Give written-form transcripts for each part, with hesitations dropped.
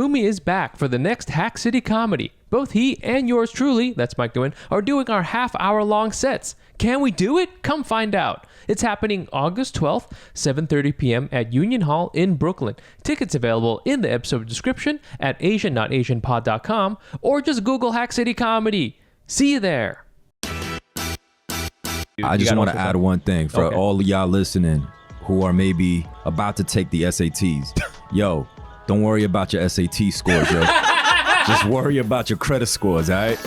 Fumi is back for the next Hack City comedy. Both he and yours truly, that's Mike Nguyen, are doing our half-hour-long sets. Can we do it? Come find out. It's happening August 12th, 7:30 p.m. at Union Hall in Brooklyn. Tickets available in the episode description at asiannotasianpod.com or just Google Hack City Comedy. See you there. I just want to add one thing for all of y'all listening who are maybe about to take the SATs. Yo, don't worry about your SAT scores, yo. Just worry about your credit scores, all right?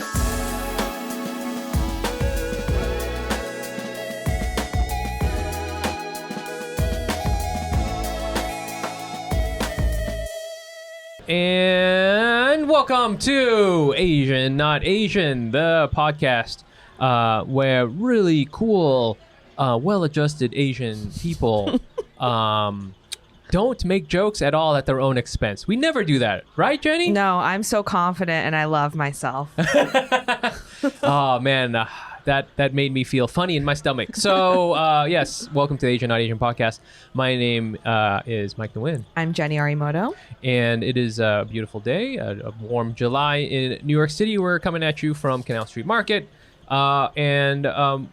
And welcome to Asian Not Asian, the podcast where really cool, well-adjusted Asian people don't make jokes at all at their own expense. We never do that, right, Jenny? No, I'm so confident and I love myself. Oh, man. That made me feel funny in my stomach. So, yes, welcome to the Asian Not Asian podcast. My name is Mike Nguyen. I'm Jenny Arimoto. And it is a beautiful day, a warm July in New York City. We're coming at you from Canal Street Market. And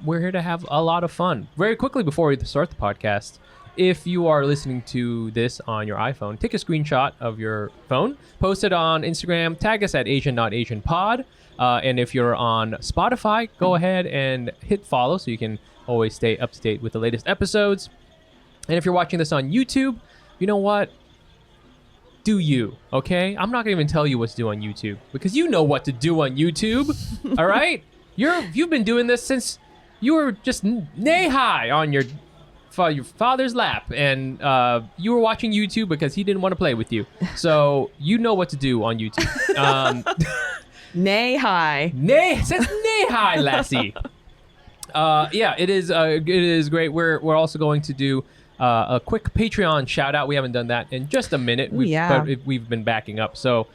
we're here to have a lot of fun. Very quickly before we start the podcast, if you are listening to this on your iPhone, take a screenshot of your phone, post it on Instagram, tag us at Asian Not Asian Pod. And if you're on Spotify, go ahead and hit follow so you can always stay up to date with the latest episodes. And if you're watching this on YouTube, you know what? Do you, okay? I'm not going to even tell you what to do on YouTube because you know what to do on YouTube, all right? You've been doing this since you were just knee-high on your father's lap, and you were watching YouTube because he didn't want to play with you. So you know what to do on YouTube. Nay high. Says nay high, lassie. Yeah, it is great. We're also going to do a quick Patreon shout out. We haven't done that in just a minute. But we've been backing up. So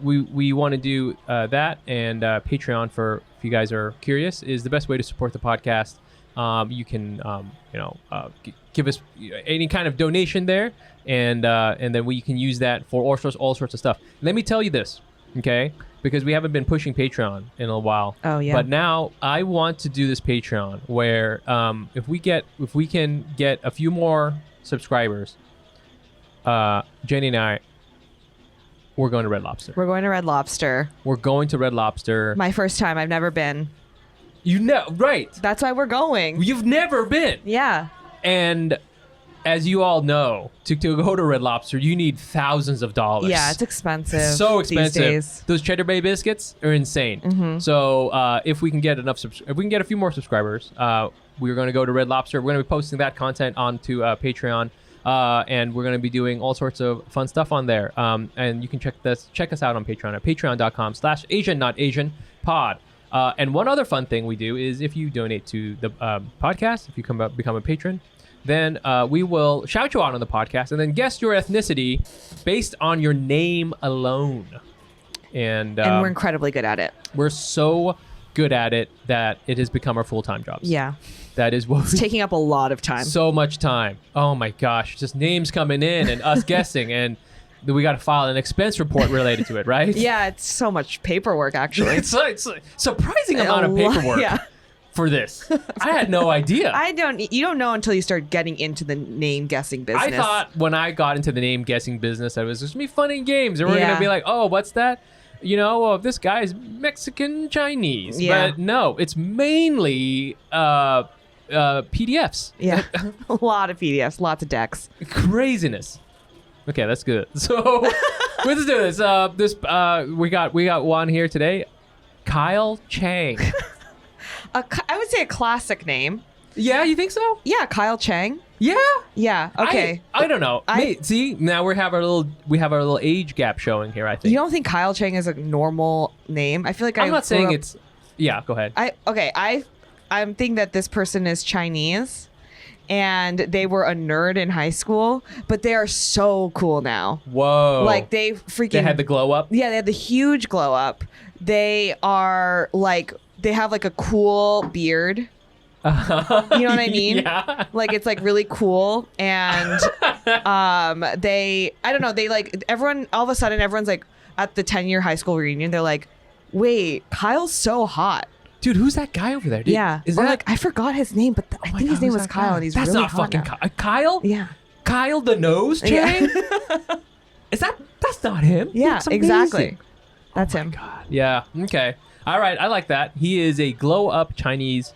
we want to do that, and Patreon, for if you guys are curious, is the best way to support the podcast. You can give us any kind of donation there, and then we can use that for all sorts of stuff. Let me tell you this, okay? Because we haven't been pushing Patreon in a while. Oh yeah. But now I want to do this Patreon where if we can get a few more subscribers, Jenny and I, we're going to Red Lobster. We're going to Red Lobster. We're going to Red Lobster. My first time. I've never been. You know, right? That's why we're going. You've never been. Yeah. And as you all know, to go to Red Lobster, you need thousands of dollars. Yeah, it's expensive. So expensive. These days. Those Cheddar Bay biscuits are insane. Mm-hmm. So if we can get if we can get a few more subscribers, we're going to go to Red Lobster. We're going to be posting that content onto Patreon, and we're going to be doing all sorts of fun stuff on there. And you can check us out on Patreon at patreon.com/AsianNotAsianPod. And one other fun thing we do is if you donate to the podcast, if you become a patron, then we will shout you out on the podcast and then guess your ethnicity based on your name alone. And we're incredibly good at it. We're so good at it that it has become our full-time jobs. Yeah. That is what it's taking up a lot of time. So much time. Oh my gosh. Just names coming in and us guessing, and we got to file an expense report related to it, right? Yeah, it's so much paperwork, actually. it's a surprising amount of paperwork. Yeah. For this, I had no idea. You don't know until you start getting into the name guessing business. I thought when I got into the name guessing business, it was just me fun and games, and we're gonna be like, oh, what's that? This guy's Mexican Chinese. Yeah. But no, it's mainly PDFs. Yeah, a lot of PDFs, lots of decks. Craziness. Okay, that's good. So let's do this. We got one here today, Kyle Chang. I would say a classic name. Yeah, you think so? Yeah, Kyle Chang. Yeah. Yeah. Okay. I don't know. See, now we have our little age gap showing here. I think. You don't think Kyle Chang is a normal name? I feel like I'm not saying it's. Yeah. Go ahead. I'm thinking that this person is Chinese, and they were a nerd in high school, but they are so cool now. Whoa. Like they had the glow up? Yeah, they had the huge glow up. They are like, they have like a cool beard. You know what I mean? Yeah. Like it's like really cool, and I don't know, they like everyone. All of a sudden, everyone's like at the 10-year high school reunion. They're like, "Wait, Kyle's so hot." Dude, who's that guy over there? Dude, Yeah, is or that like I forgot his name, but I think his name was Kyle, and he's That's really not hot fucking now. Kyle. Yeah, Kyle the nose chain. That's not him. yeah, That's amazing. exactly. That's him. God. Yeah. Okay. All right. I like that. He is a glow up Chinese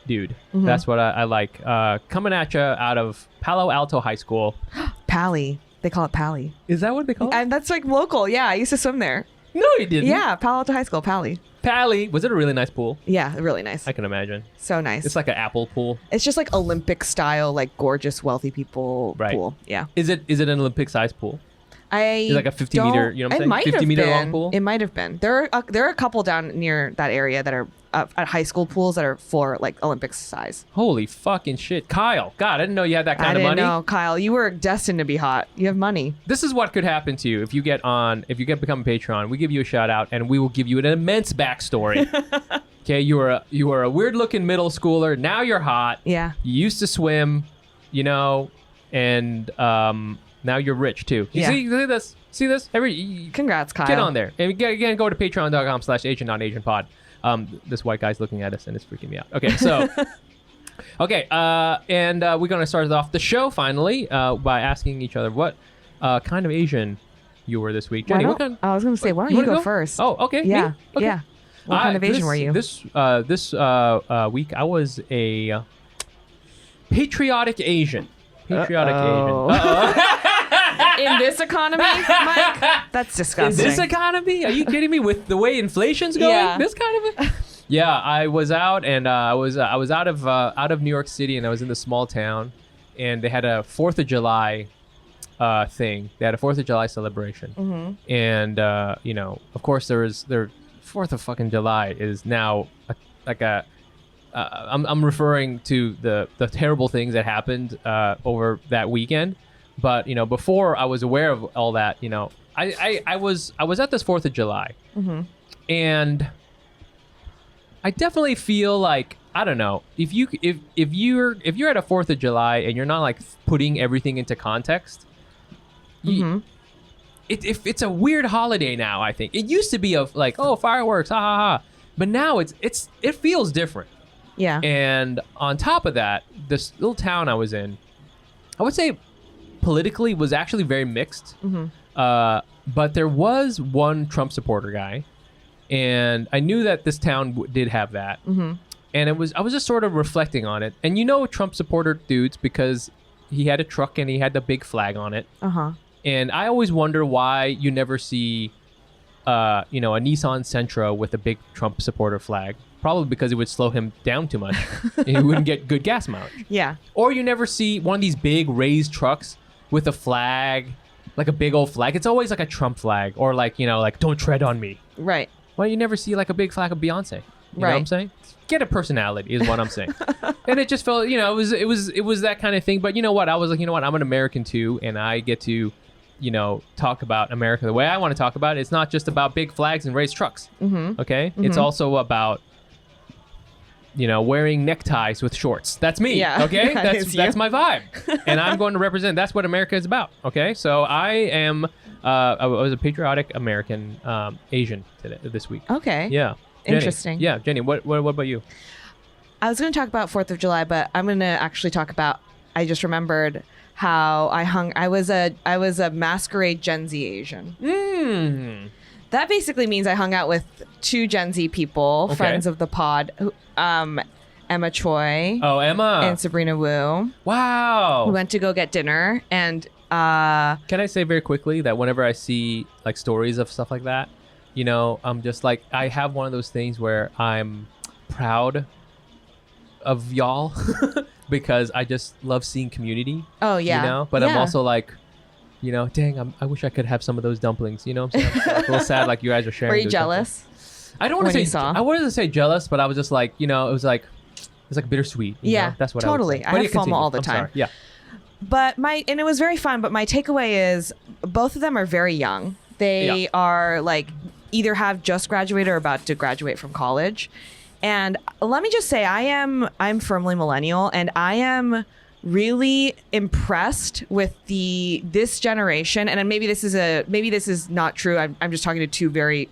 dude. Mm-hmm. That's what I like. Coming at you out of Palo Alto High School. Pally. They call it Pally. Is that what they call it? And that's like local. Yeah, I used to swim there. No, you didn't. Yeah, Palo Alto High School, Pally. Pally. Was it a really nice pool? Yeah, really nice. I can imagine. So nice. It's like an apple pool. It's just like Olympic style, like gorgeous, wealthy people Right. pool. Yeah. Is it an Olympic size pool? It's like a 50 meter, you know what I'm saying? It might 50 have meter been. long pool? It might have been. There are a couple down near that area that are at high school pools that are for like Olympic size. Holy fucking shit. Kyle. God, I didn't know you had that kind I of didn't money. know, Kyle. You were destined to be hot. You have money. This is what could happen to you if you get become a Patreon. We give you a shout out and we will give you an immense backstory. Okay, you were a weird looking middle schooler. Now you're hot. Yeah. You used to swim, and now you're rich too. You Yeah. see this? See this? Congrats, Kyle. Get on there. And again, go to patreon.com/agent-on-agent-pod. This white guy's looking at us and it's freaking me out. Okay, so okay, and we're gonna start off the show finally by asking each other what kind of Asian you were this week. Jenny, what kind? I was gonna say, why don't you wanna go first? Oh, okay. Yeah. Me? Okay. Yeah. What kind of Asian were you? This week I was a patriotic Asian. Patriotic Uh-oh. Asian. Uh-oh. In this economy, Mike? That's In disgusting. this economy? Are you kidding me? With the way inflation's going, Yeah. this kind of. Yeah, I was out, and I was out of New York City, and I was in the small town, and they had a 4th of July thing. They had a 4th of July celebration, and of course there 4th of fucking July is now I'm referring to the terrible things that happened over that weekend. But before I was aware of all that, I was at this 4th of July, and I definitely feel like, I don't know, if you're at a 4th of July and you're not like putting everything into context, it's a weird holiday now. I think it used to be like, oh, fireworks, ha ha ha, but now it feels different. Yeah. And on top of that, this little town I was in, I would say politically was actually very mixed. But there was one Trump supporter guy, and I knew that this town did have that. And I was just sort of reflecting on it. And Trump supporter dudes, because he had a truck and he had the big flag on it. And I always wonder why you never see a Nissan Sentra with a big Trump supporter flag. Probably because it would slow him down too much and he wouldn't get good gas mileage. Yeah. Or you never see one of these big raised trucks with a flag, like a big old flag. It's always like a Trump flag, or like don't tread on me. Right. Why you never see like a big flag of Beyonce? You know what I'm Right. saying? Get a personality is what I'm saying. And it just felt, it was that kind of thing. But you know what? I was like, I'm an American too, and I get to, talk about America the way I want to talk about it. It's not just about big flags and raised trucks. Okay? It's also about wearing neckties with shorts. That's me. Yeah. Okay? That is That's you. my vibe. And I'm going to represent. That's what America is about. Okay? So I am. I was a patriotic American Asian this week. Okay. Yeah. Jenny. Interesting. Yeah, Jenny. What about you? I was going to talk about 4th of July, but I'm going to actually talk about, I just remembered how I was a masquerade Gen Z Asian. That basically means I hung out with 2 Gen Z people, Okay. friends of the pod, Emma Choi Oh, Emma. and Sabrina Wu. Wow. We went to go get dinner, and Can I say very quickly that whenever I see like stories of stuff like that, I'm just like, I have one of those things where I'm proud of y'all because I just love seeing community. oh yeah, But yeah. I'm also like, dang, I wish I could have some of those dumplings. You know what I'm saying? I'm a little sad like you guys are sharing. Were you those jealous? dumplings. I don't want when to you say. saw? I wasn't say jealous, but I was just like, it was like bittersweet. Yeah, that's what totally. I I would say. have But FOMO continue. all the I'm time. sorry. Yeah. But it was very fun. But my takeaway is both of them are very young. They Yeah. are like either have just graduated or about to graduate from college. And let me just say, I'm firmly millennial, and I am really impressed with this generation. And maybe this is not true. I'm just talking to two very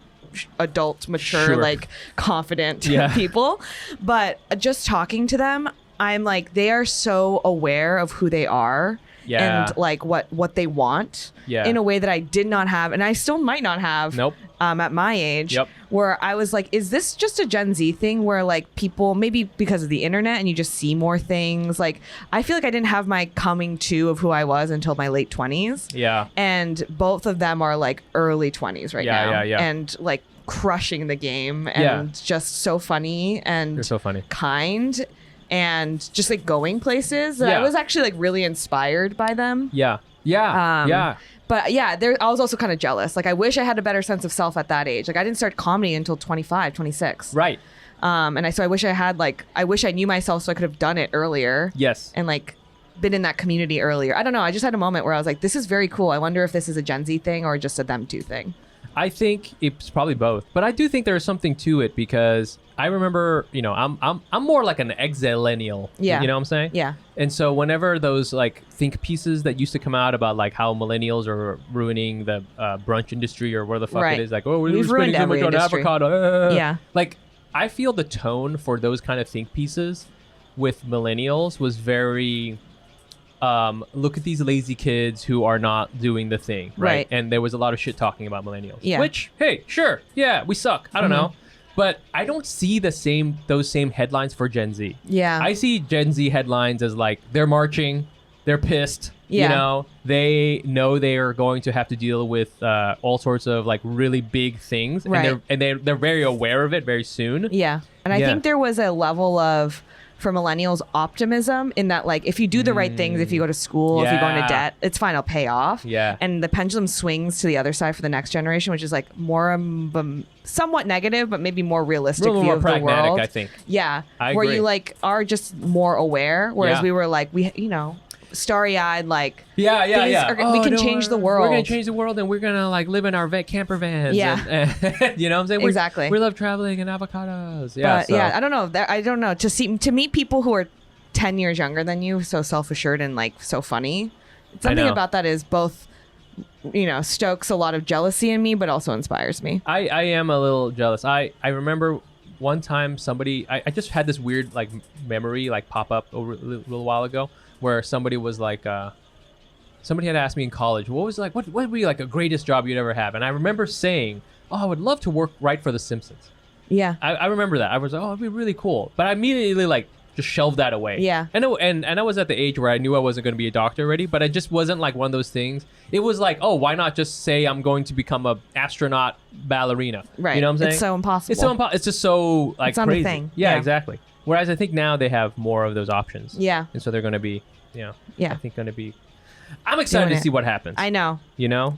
adult, mature, Sure. like confident Yeah. people. But just talking to them, I'm like, they are so aware of who they are. Yeah. And like what they want Yeah. in a way that I did not have, and I still might not have. Nope. At my age, Yep. where I was like, is this just a Gen Z thing where like people, maybe because of the internet and you just see more things? Like, I feel like I didn't have my coming to of who I was until my late 20s. Yeah. And both of them are like early 20s right Yeah, now. yeah, yeah. And like crushing the game and Yeah. just so funny and You're so funny. kind and just like going places. Yeah. I was actually like really inspired by them. Yeah. Yeah. Yeah. But yeah, I was also kind of jealous. Like, I wish I had a better sense of self at that age. Like, I didn't start comedy until 25, 26. Right. So I wish I wish I knew myself so I could have done it earlier. Yes. And like been in that community earlier. I don't know. I just had a moment where I was like, this is very cool. I wonder if this is a Gen Z thing or just a them two thing. I think it's probably both, but I do think there's something to it because I remember, I'm more like an exillennial. Yeah. You know what I'm saying? Yeah. And so whenever those like think pieces that used to come out about like how millennials are ruining the brunch industry or where the fuck Right. it is, like, oh, we're We've spending ruined so every much on industry. avocado. Yeah. Like, I feel the tone for those kind of think pieces with millennials was very look at these lazy kids who are not doing the thing, right? Right. And there was a lot of shit talking about millennials. Yeah. Which, hey, sure, yeah, we suck. I don't know. But I don't see those same headlines for Gen Z. Yeah. I see Gen Z headlines as like they're marching, they're pissed. Yeah. They know they are going to have to deal with all sorts of like really big things, Right. and they're very aware of it very soon. Yeah. And I Yeah. think there was a level of, for millennials, optimism in that, like, if you do the right things, if you go to school, if you go into Yeah. debt, it's fine, it'll pay off. Yeah. And the pendulum swings to the other side for the next generation, which is like more somewhat negative, but maybe more realistic A little view more of the pragmatic, world. I think. Yeah. I where agree. you like are just more aware, whereas Yeah. we were like, starry-eyed, like, Yeah, things are- we can change the world. We're gonna change the world, and we're gonna like live in our camper vans. Yeah. and you know what I'm saying? Exactly. We love traveling and avocados. Yeah, But yeah, I don't know. I don't know. To meet people who are 10 years younger than you, so self-assured and like so funny. Something know. about that is both, stokes a lot of jealousy in me, but also inspires me. I am a little jealous. I remember one time I just had this weird like memory like pop up over a little while ago where somebody was like somebody had asked me in college what would be like a greatest job you'd ever have, and I remember saying, oh, I would love to write for The Simpsons. Yeah. I remember that. I was like, oh, it'd be really cool, but I immediately like just shelved that away. Yeah. And I was at the age where I knew I wasn't going to be a doctor already, but it just wasn't like one of those things. It was like, oh, why not just say I'm going to become a astronaut ballerina? Right. You know what I'm saying? It's so impossible. It's so impossible. It's just so like It's not a crazy. thing. Yeah, Yeah. exactly. Whereas I think now they have more of those options. Yeah. And so they're going to be, Yeah. I think going to be. I'm excited Doing to it. see what happens. I know.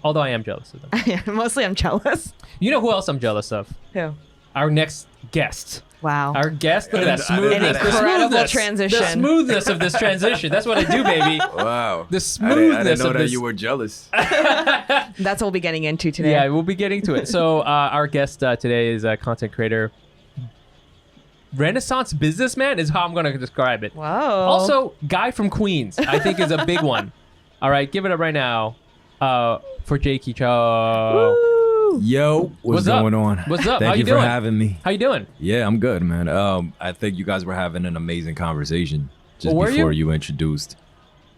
Although I am jealous of them. Mostly I'm jealous. You know who else I'm jealous of? Who? Our next guest. Wow. Our guest, look at that An smoothness. The incredible smoothness. transition. The smoothness of this transition. That's what I do, baby. Wow. The I smoothness didn't know of that this. you were jealous. That's what we'll be getting into today. Yeah, we'll be getting to it. So our guest today is a content creator. Renaissance businessman is how I'm going to describe it. Whoa. Also, guy from Queens, I think is a big one. All right, give it up right now for Jaeki Cho. Woo. Yo, what's up? going on? What's up? Thank How you you for doing? having me. How you doing? Yeah, I'm good, man. I think you guys were having an amazing conversation just Were before you? you introduced.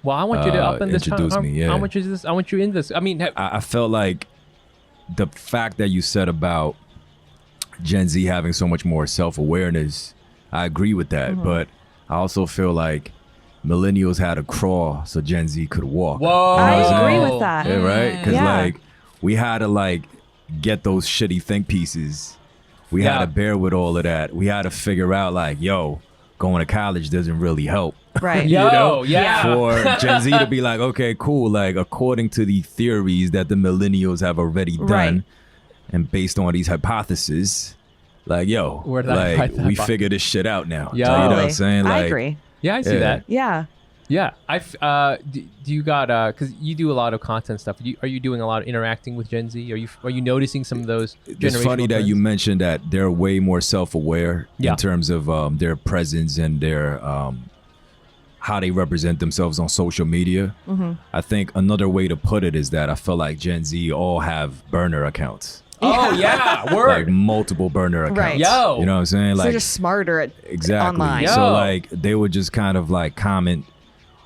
Well, I want you to up in this. Introduce me, yeah. I want you in this. I mean, I felt like the fact that you said about Gen Z having so much more self-awareness, I agree with that. But I also feel like millennials had to crawl so Gen Z could walk. whoa. I what I'm agree saying? with that. Yeah, right? Because Yeah. like we had to like get those shitty think pieces. We had Yeah. to bear with all of that. We had to figure out like, yo, going to college doesn't really help. Right. Yo, You know? yeah. For Gen Z to be like, okay, cool. Like according to the theories that the millennials have already done, Right. and based on these hypotheses, like, yo, Where did that like we hypothesis- figure this shit out now. Yo. So, you know what I'm Totally. saying? I Like, agree. Yeah, I see Yeah. that. Yeah. Yeah, do you got because you do a lot of content stuff. Are you doing a lot of interacting with Gen Z? Are you noticing some of those? It's funny that you mentioned that they're way more self-aware Yeah. in terms of their presence and their how they represent themselves on social media. I think another way to put it is that I feel like Gen Z all have burner accounts. Oh yeah, word. Like multiple burner accounts. Right. Yo. You know what I'm saying? So Like they're just smarter at exactly. online. Yo. So like they would just kind of like comment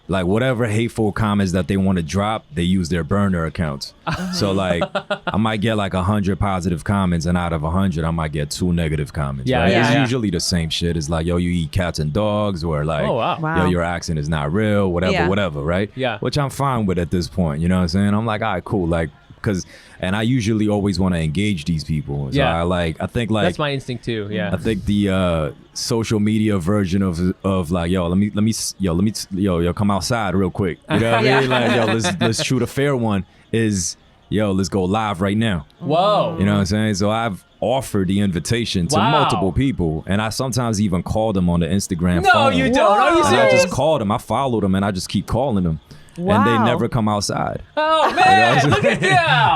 like whatever hateful comments that they want to drop, they use their burner accounts. So like I might get like 100 positive comments, and out of 100 I might get 2 negative comments. Yeah, right? yeah, It's yeah. usually the same shit. It's like, yo, you eat cats and dogs, or like, Oh, wow. Wow. yo, your accent is not real, whatever, Yeah. whatever, right? Yeah. Which I'm fine with at this point. You know what I'm saying? I'm like, all right, cool. Like, and I usually always want to engage these people. So Yeah. I think like That's my instinct too. Yeah. I think the social media version of like, yo, let me come outside real quick. You know what I mean? Like, yo, let's shoot a fair one. Is, yo, let's go live right now. Whoa. You know what I'm saying? So I've offered the invitation to Wow. multiple people, and I sometimes even call them on the Instagram No, phone. you don't. Are you And I serious? just call them. I follow them, and I just keep calling them. And they Wow. never come outside. Oh man, look at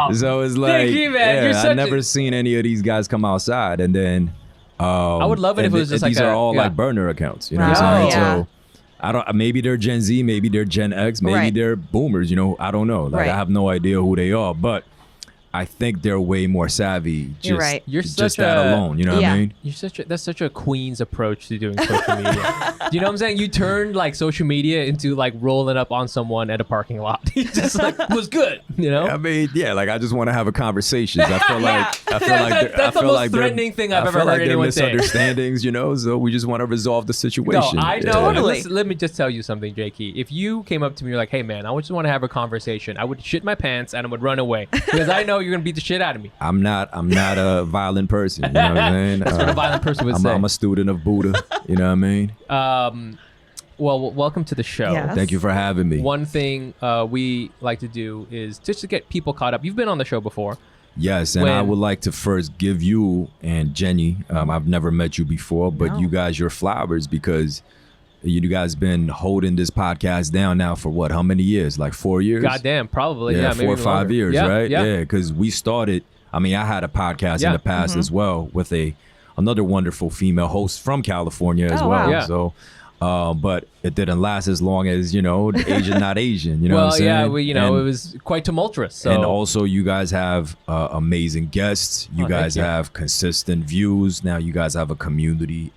you. So it's like, you, man. You're yeah, such I've never seen any of these guys come outside. And then I would love it if and it was just like these are all yeah. like burner accounts. You know Right. what I'm Oh, saying? yeah. So I don't. Maybe they're Gen Z. Maybe they're Gen X. Maybe Right. they're boomers. You know, I don't know. Like Right. I have no idea who they are, but I think they're way more savvy. Just, You're right. You're just such that a- alone. You know what Yeah. I mean? That's such a Queens approach to doing social media. Do you know what I'm saying? You turned like social media into like rolling up on someone at a parking lot. You just like was good, you know? I mean, yeah, like I just want to have a conversation. I feel like I feel like That's the most threatening thing I've ever heard anyone say. Misunderstandings, you know. So we just want to resolve the No, situation. I know. Yeah. Totally. Listen, let me just tell you something, Jakey. If you came up to me, you're like, "Hey, man, I just want to have a conversation," I would shit my pants and I would run away because I know you're gonna beat the shit out of me. I'm not a violent person. You know what I'm saying? That's what a violent person would say. I'm a student of Buddha. You know what I mean? Well, welcome to the show. Yes. Thank you for having me. One thing we like to do is just to get people caught up. You've been on the show before. Yes, and I When- would like to first give you and Jenny, I've never met you before, but No. you guys your flowers because you guys been holding this podcast down now for what? How many years? Like 4 years? Goddamn, probably. Yeah, maybe 4 or even 5 longer. years, Yeah, right? Yeah. because we started. I mean, I had a podcast Yeah. in the past as well with another wonderful female host from California as Oh, well. wow. Yeah. So, but it didn't last as long as Asian not Asian. You know what I'm Well, saying? yeah, it And- was quite tumultuous. So. And also, you guys have amazing guests. You Oh, thank guys you. have consistent views. Now you guys have a community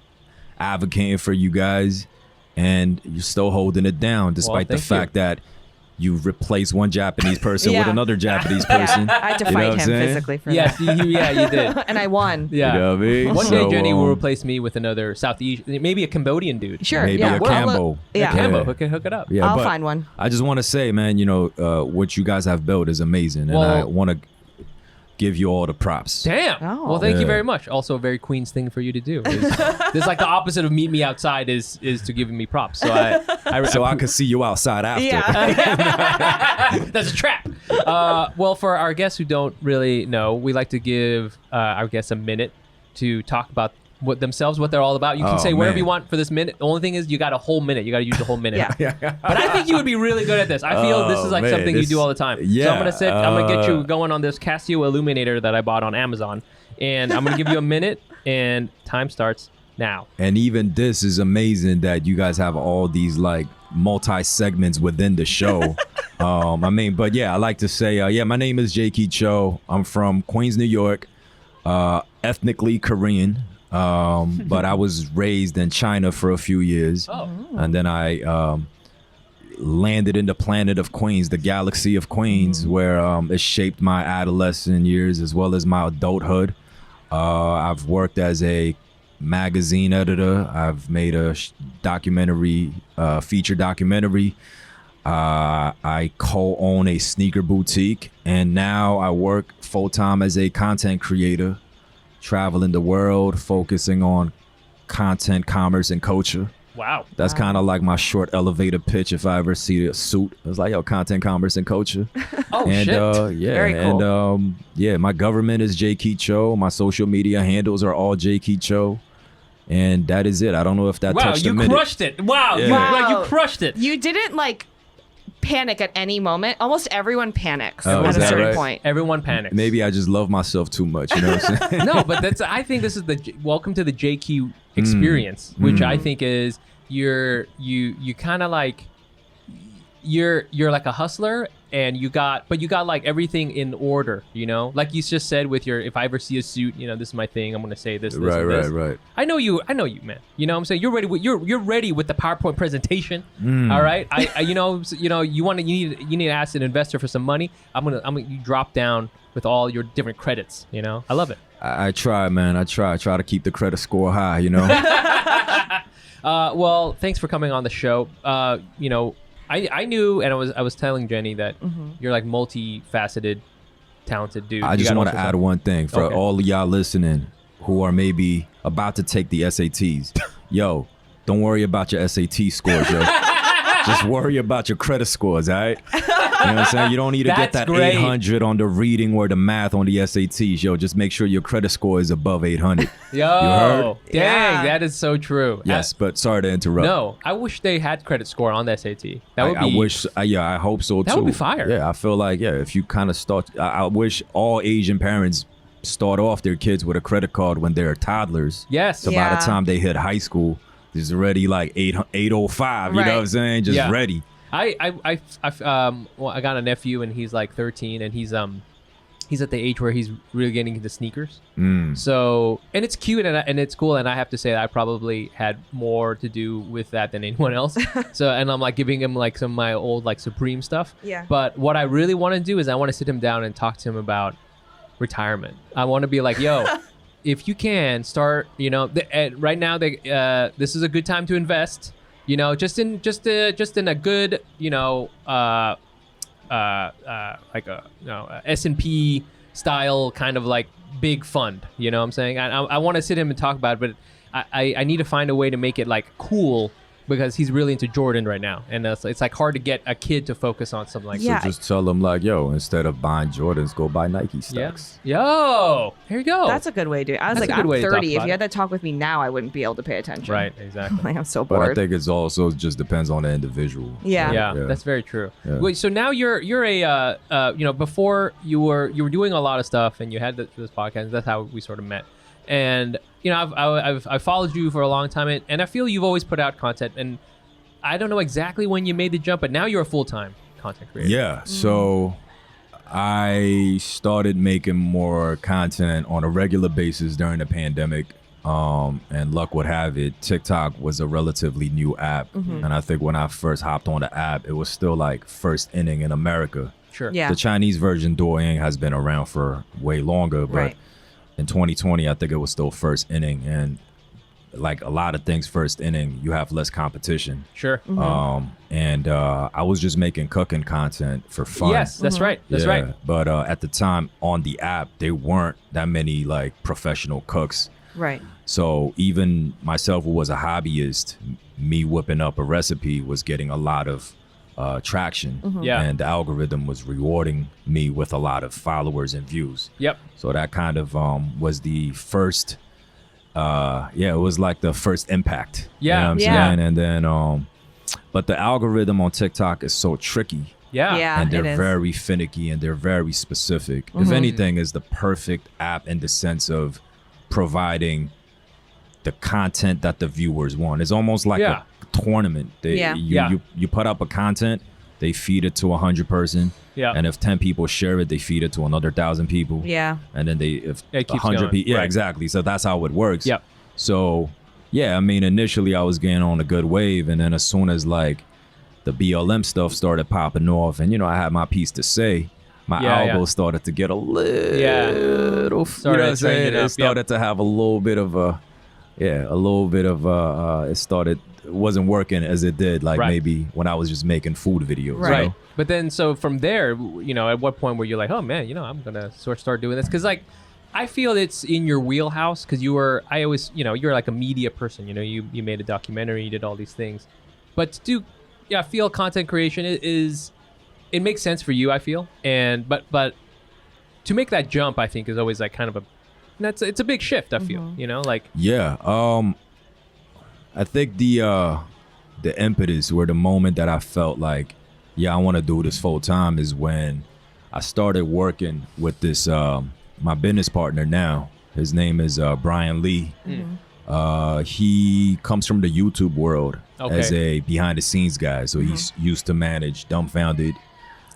advocating for you guys, and you're still holding it down despite the thank you. fact that you replaced one Japanese person with Yeah. another Japanese person. I had to You know fight what I'm him saying? physically for yes, that. you did. And I won. Yeah. You know what I mean? One day, So, Jenny will replace me with another Southeast, maybe a Cambodian dude. Sure. Maybe yeah. a Well, Cambo. yeah. Cambo, hook it up. Yeah, I'll but find one. I just want to say, man, what you guys have built is amazing, and Well- I want to give you all the props. Damn. Oh. Well, thank you Yeah. very much. Also, a very Queens thing for you to do. This like the opposite of meet me outside is to giving me props. So I can see you outside after. Yeah. That's a trap. Well, for our guests who don't really know, we like to give our guests a minute to talk about what they're all about. You can Oh, say whatever man. you want for this minute. The only thing is you got a whole minute. You got to use the whole minute. Yeah. But I think you would be really good at this. I feel this is like man, something you this- do all the time. So yeah, I'm gonna get you going on this Casio Illuminator that I bought on Amazon, and I'm gonna give you a minute, and time starts now. And even this is amazing that you guys have all these like multi segments within the show. But yeah, I like to say, my name is Jaeki Cho. I'm from Queens, New York, ethnically Korean. But I was raised in China for a few years. Oh. And then I landed in the planet of Queens, the galaxy of Queens, where it shaped my adolescent years as well as my adulthood. I've worked as a magazine editor. I've made a documentary, feature documentary. I co-own a sneaker boutique, and now I work full-time as a content creator, traveling the world, focusing on content, commerce, and culture. Wow. That's kind of like my short elevator pitch if I ever see a suit. It's like, yo, content, commerce, and culture. Oh, And shit. yeah, Very cool. and my government is Jaeki Cho. My social media handles are all Jaeki Cho. And that is it. I don't know if that touched a minute. Wow, you crushed it. Wow, Yeah. you crushed it. You didn't like panic at any moment. Almost everyone panics Oh, at is a that certain right? point. Everyone panics. Maybe I just love myself too much. You know what I'm saying? No, but I think this is the welcome to the JQ experience, which I think is you kind of like you're like a hustler, and you got like everything in order, you know, like you just said with your, if I ever see a suit, you know, this is my thing, I'm gonna say this, and this. Right. I know you, man. You know what I'm saying? You're ready with you're ready with the PowerPoint presentation. All right. I you need to ask an investor for some money. I'm gonna you drop down with all your different credits. You know, I love it. I try, man. I try to keep the credit score high. You know. Well, thanks for coming on the show. You know, I knew, and I was telling Jenny that you're like multifaceted, talented dude. I just want to add one thing for all of y'all listening who are maybe about to take the SATs. Yo, don't worry about your SAT scores, yo. Just worry about your credit scores, all right? You know what I'm saying? You don't need to get that great. 800 on the reading or the math on the SATs. Yo, just make sure your credit score is above 800. Yo, heard? dang, Yeah. that is so true. Yes, but sorry to interrupt. No, I wish they had credit score on the SAT. That would I be. wish, I hope so too. That would be fire. Yeah, I feel like, if you kind of start, I wish all Asian parents start off their kids with a credit card when they're toddlers. Yes. So by Yeah. the time they hit high school, there's already like 805, you know what I'm saying? Just ready. I got a nephew, and he's like 13, and he's at the age where he's really getting into sneakers. So, and it's cute and it's cool, and I have to say that I probably had more to do with that than anyone else. So, and I'm like giving him like some of my old like Supreme stuff. Yeah. But what I really want to do is I want to sit him down and talk to him about retirement. I want to be like, yo, if you can start, you know, right now this is a good time to invest. You know, just in a good, you know, like a S&P style kind of like big fund. You know what I'm saying? I want to sit him and talk about it, but I need to find a way to make it like cool, because he's really into Jordan right now, and it's like hard to get a kid to focus on something like Yeah. that. So just tell them like, yo, instead of buying Jordans, go buy Nike stocks. Yo, here you go. That's a good way to do it. I was That's like, a good I'm way to talk 30. If about you it. had that talk with me now, I wouldn't be able to pay attention. Right, exactly. Like, I'm so But I bored. think it's also just depends on the individual. Yeah. Yeah, Yeah. that's very true. Yeah. Wait, so now you're a you know, before you were doing a lot of stuff, and you had this podcast. That's how we sort of met. And you know, I've followed you for a long time, and I feel you've always put out content. And I don't know exactly when you made the jump, but now you're a full-time content creator. Yeah. So I started making more content on a regular basis during the pandemic. And luck would have it, TikTok was a relatively new app. And I think when I first hopped on the app, it was still like first inning in America. Sure. Yeah. The Chinese version Douyin has been around for way longer, but Right. in 2020, I think it was still first inning. And like a lot of things first inning, you have less competition. Sure. And I was just making cooking content for fun. Yes, that's right. That's Yeah, right. But at the time on the app, there weren't that many like professional cooks. Right. So even myself, who was a hobbyist, me whipping up a recipe was getting a lot of traction. Yeah. And the algorithm was rewarding me with a lot of followers and views. Yep. So that kind of was the first, it was like the first impact. Yeah. You know what I'm Yeah. saying? And then, but the algorithm on TikTok is so tricky. Yeah. Yeah. And it they're is. very finicky and they're very specific. If anything, is the perfect app in the sense of providing the content that the viewers want. It's almost like Yeah. a tournament. Yeah. You put up a content, they feed it to 100 person. Yeah. And if 10 people share it, they feed it to another 1,000 people. Yeah. And then if It keeps 100 going. people, yeah, Right. exactly. So that's how it works. Yep. So, yeah, I mean, initially I was getting on a good wave, and then as soon as like the BLM stuff started popping off, and you know I had my piece to say, my elbow started to get a little, you know what I'm saying? training up, It started to have a little bit of it started. It wasn't working as it did like Right. maybe when I was just making food videos. Right. You Right. know? But then, so from there, you know, at what point were you like, oh man, you know, I'm gonna start doing this? Because like, I feel it's in your wheelhouse, because you're like a media person. You know, you made a documentary, you did all these things, but to do, I feel content creation it makes sense for you. I feel, but to make that jump, I think is always like kind of it's a big shift. I feel, you know, like Yeah. I think the impetus or the moment that I felt like, yeah, I want to do this full time is when I started working with this my business partner now. His name is Brian Lee. He comes from the YouTube world as a behind the scenes guy. So he's used to manage Dumbfounded,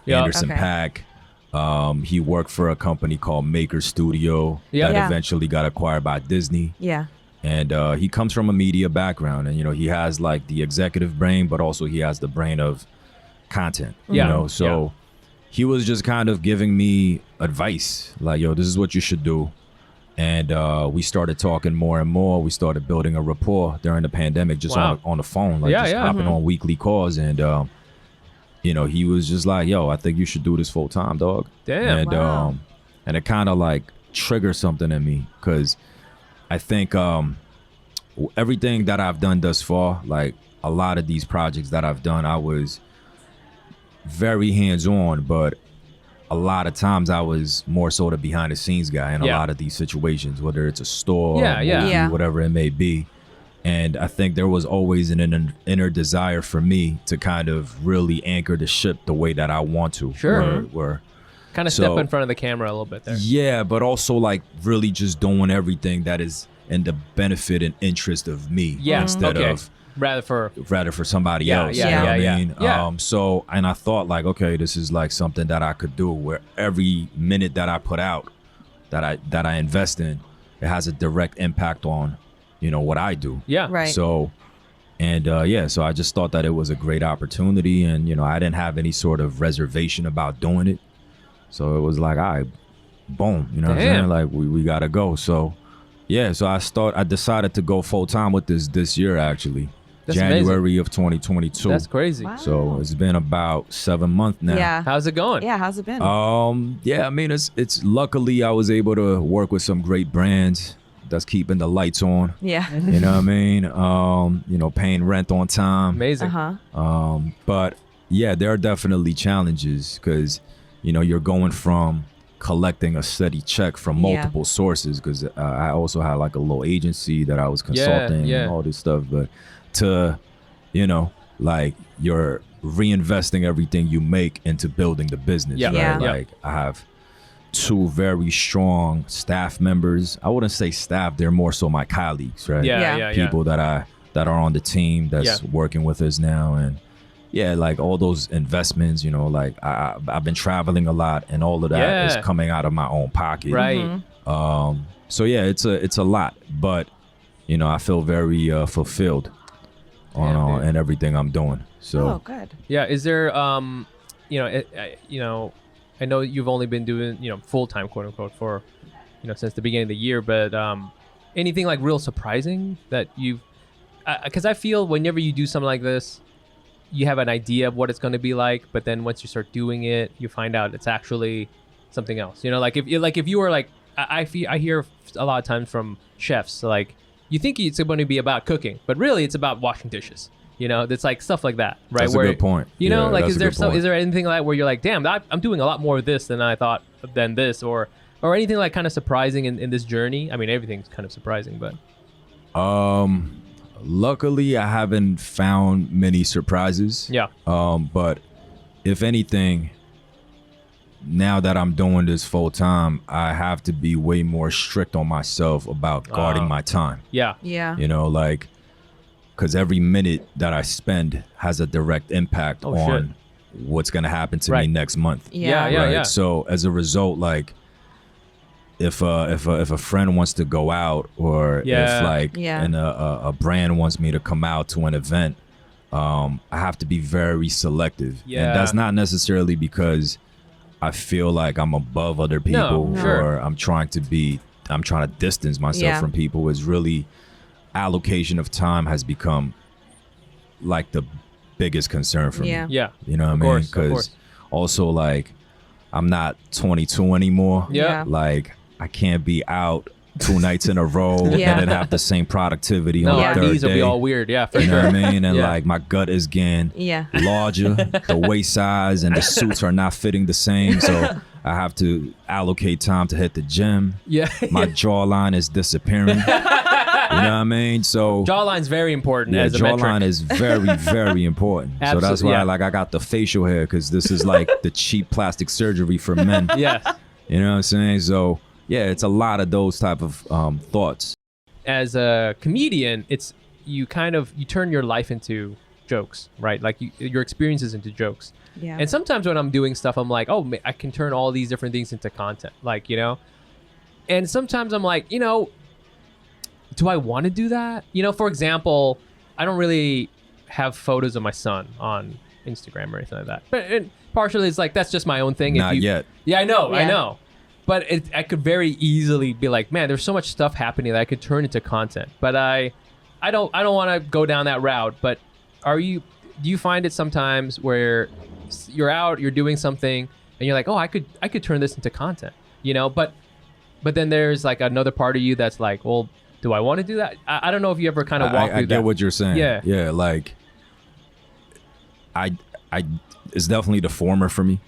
Anderson .Paak. He worked for a company called Maker Studio that eventually got acquired by Disney. Yeah. And he comes from a media background, and he has like the executive brain, but also he has the brain of content. So he was just kind of giving me advice, like, yo, this is what you should do. And we started talking more and more. We started building a rapport during the pandemic, just on the phone, like hopping on weekly calls. And he was just like, yo, I think you should do this full time, dog. Damn. And and it kind of like triggered something in me, because I think everything that I've done thus far, like a lot of these projects that I've done, I was very hands-on, but a lot of times I was more so the behind the scenes guy in a lot of these situations, whether it's a store, movie, whatever it may be. And I think there was always an inner desire for me to kind of really anchor the ship the way that I want to. Where kind of step in front of the camera a little bit there. Yeah, but also like really just doing everything that is in the benefit and interest of me instead of rather for somebody else. You know what I mean? So, and I thought like, okay, this is like something that I could do, where every minute that I put out, that I invest in, it has a direct impact on, what I do. Yeah. Right. So, and so I just thought that it was a great opportunity, and I didn't have any sort of reservation about doing it. So it was like, all right, boom, what I'm saying? Like we gotta go. So yeah, so I decided to go full time with this year, actually. That's January of 2022. That's crazy. Wow. So it's been about 7 months now. Yeah. How's it going? Yeah, how's it been? Yeah, I mean, it's luckily I was able to work with some great brands that's keeping the lights on. Yeah. You know what I mean? Paying rent on time. Amazing. But yeah, there are definitely challenges, because you're going from collecting a steady check from multiple sources, because I also had like a little agency that I was consulting and all this stuff, but to like you're reinvesting everything you make into building the business. Right? Like I have 2 very strong staff members. I wouldn't say staff, they're more so my colleagues, right? People that are on the team that's working with us now. And like all those investments, like I've been traveling a lot, and all of that is coming out of my own pocket. Right. So yeah, it's a lot, but I feel very fulfilled on everything I'm doing. So good. Yeah. Is there I know you've only been doing full time, quote unquote, for since the beginning of the year, but anything like real surprising that you've, because I feel whenever you do something like this, you have an idea of what it's going to be like, but then once you start doing it, you find out it's actually something else. Like if you were like, I hear a lot of times from chefs, like you think it's going to be about cooking, but really it's about washing dishes. It's like stuff like that, right? That's a good point. Like is there anything like that where you're like, damn, I'm doing a lot more of this than I thought than this, or anything like kind of surprising in this journey? I mean, everything's kind of surprising, but luckily I haven't found many surprises. Yeah. But if anything, now that I'm doing this full time, I have to be way more strict on myself about guarding my time. Yeah. Like, because every minute that I spend has a direct impact on what's going to happen to me next month. Yeah. So as a result, like if a friend wants to go out, or if like and a brand wants me to come out to an event, I have to be very selective. And that's not necessarily because I feel like I'm above other people or I'm trying to distance myself from people. It's really allocation of time has become like the biggest concern for me. Yeah. You know what I mean? Because also like I'm not 22 anymore. Yeah. Like I can't be out 2 nights in a row and then have the same productivity on the third day. These will be all weird. Yeah, for you sure. know what I mean? And like my gut is getting larger, the waist size and the suits are not fitting the same. So I have to allocate time to hit the gym. Yeah. My jawline is disappearing. what I mean? So Jawline's very important yeah, as a metric. jawline is very, very important. So that's why like I got the facial hair, because this is like the cheap plastic surgery for men. Yes. You know what I'm saying? So yeah, it's a lot of those type of thoughts. As a comedian, it's you turn your life into jokes, right? Like your experiences into jokes. Yeah. And sometimes when I'm doing stuff, I'm like, oh, I can turn all these different things into content, like, you know. And sometimes I'm like, you know, do I want to do that? You know, for example, I don't really have photos of my son on Instagram or anything like that. But partially it's like, that's just my own thing. Not yet. Yeah, I know. Yeah. But I could very easily be like, man, there's so much stuff happening that I could turn into content. But I don't want to go down that route. But do you find it sometimes where you're out, you're doing something, and you're like, oh, I could turn this into content, you know? But then there's like another part of you that's like, well, do I want to do that? I don't know if you ever kind of walk through that. I get what you're saying. Yeah. Like, it's definitely the former for me.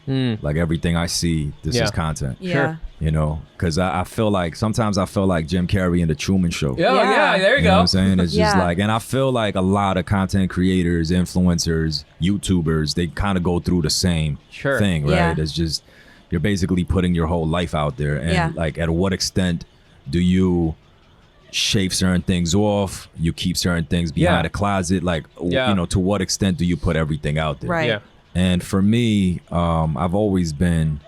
Like everything I see, this is content. Yeah. Sure. You know, because I feel like sometimes I feel like Jim Carrey in the Truman Show. Yeah, there you know go. what I'm saying? It's just like, and I feel like a lot of content creators, influencers, YouTubers, they kind of go through the same thing, right? Yeah. It's just, you're basically putting your whole life out there. And like, at what extent do you shave certain things off? You keep certain things behind a closet? Like, you know, to what extent do you put everything out there? Right. Yeah. And for me, I've always been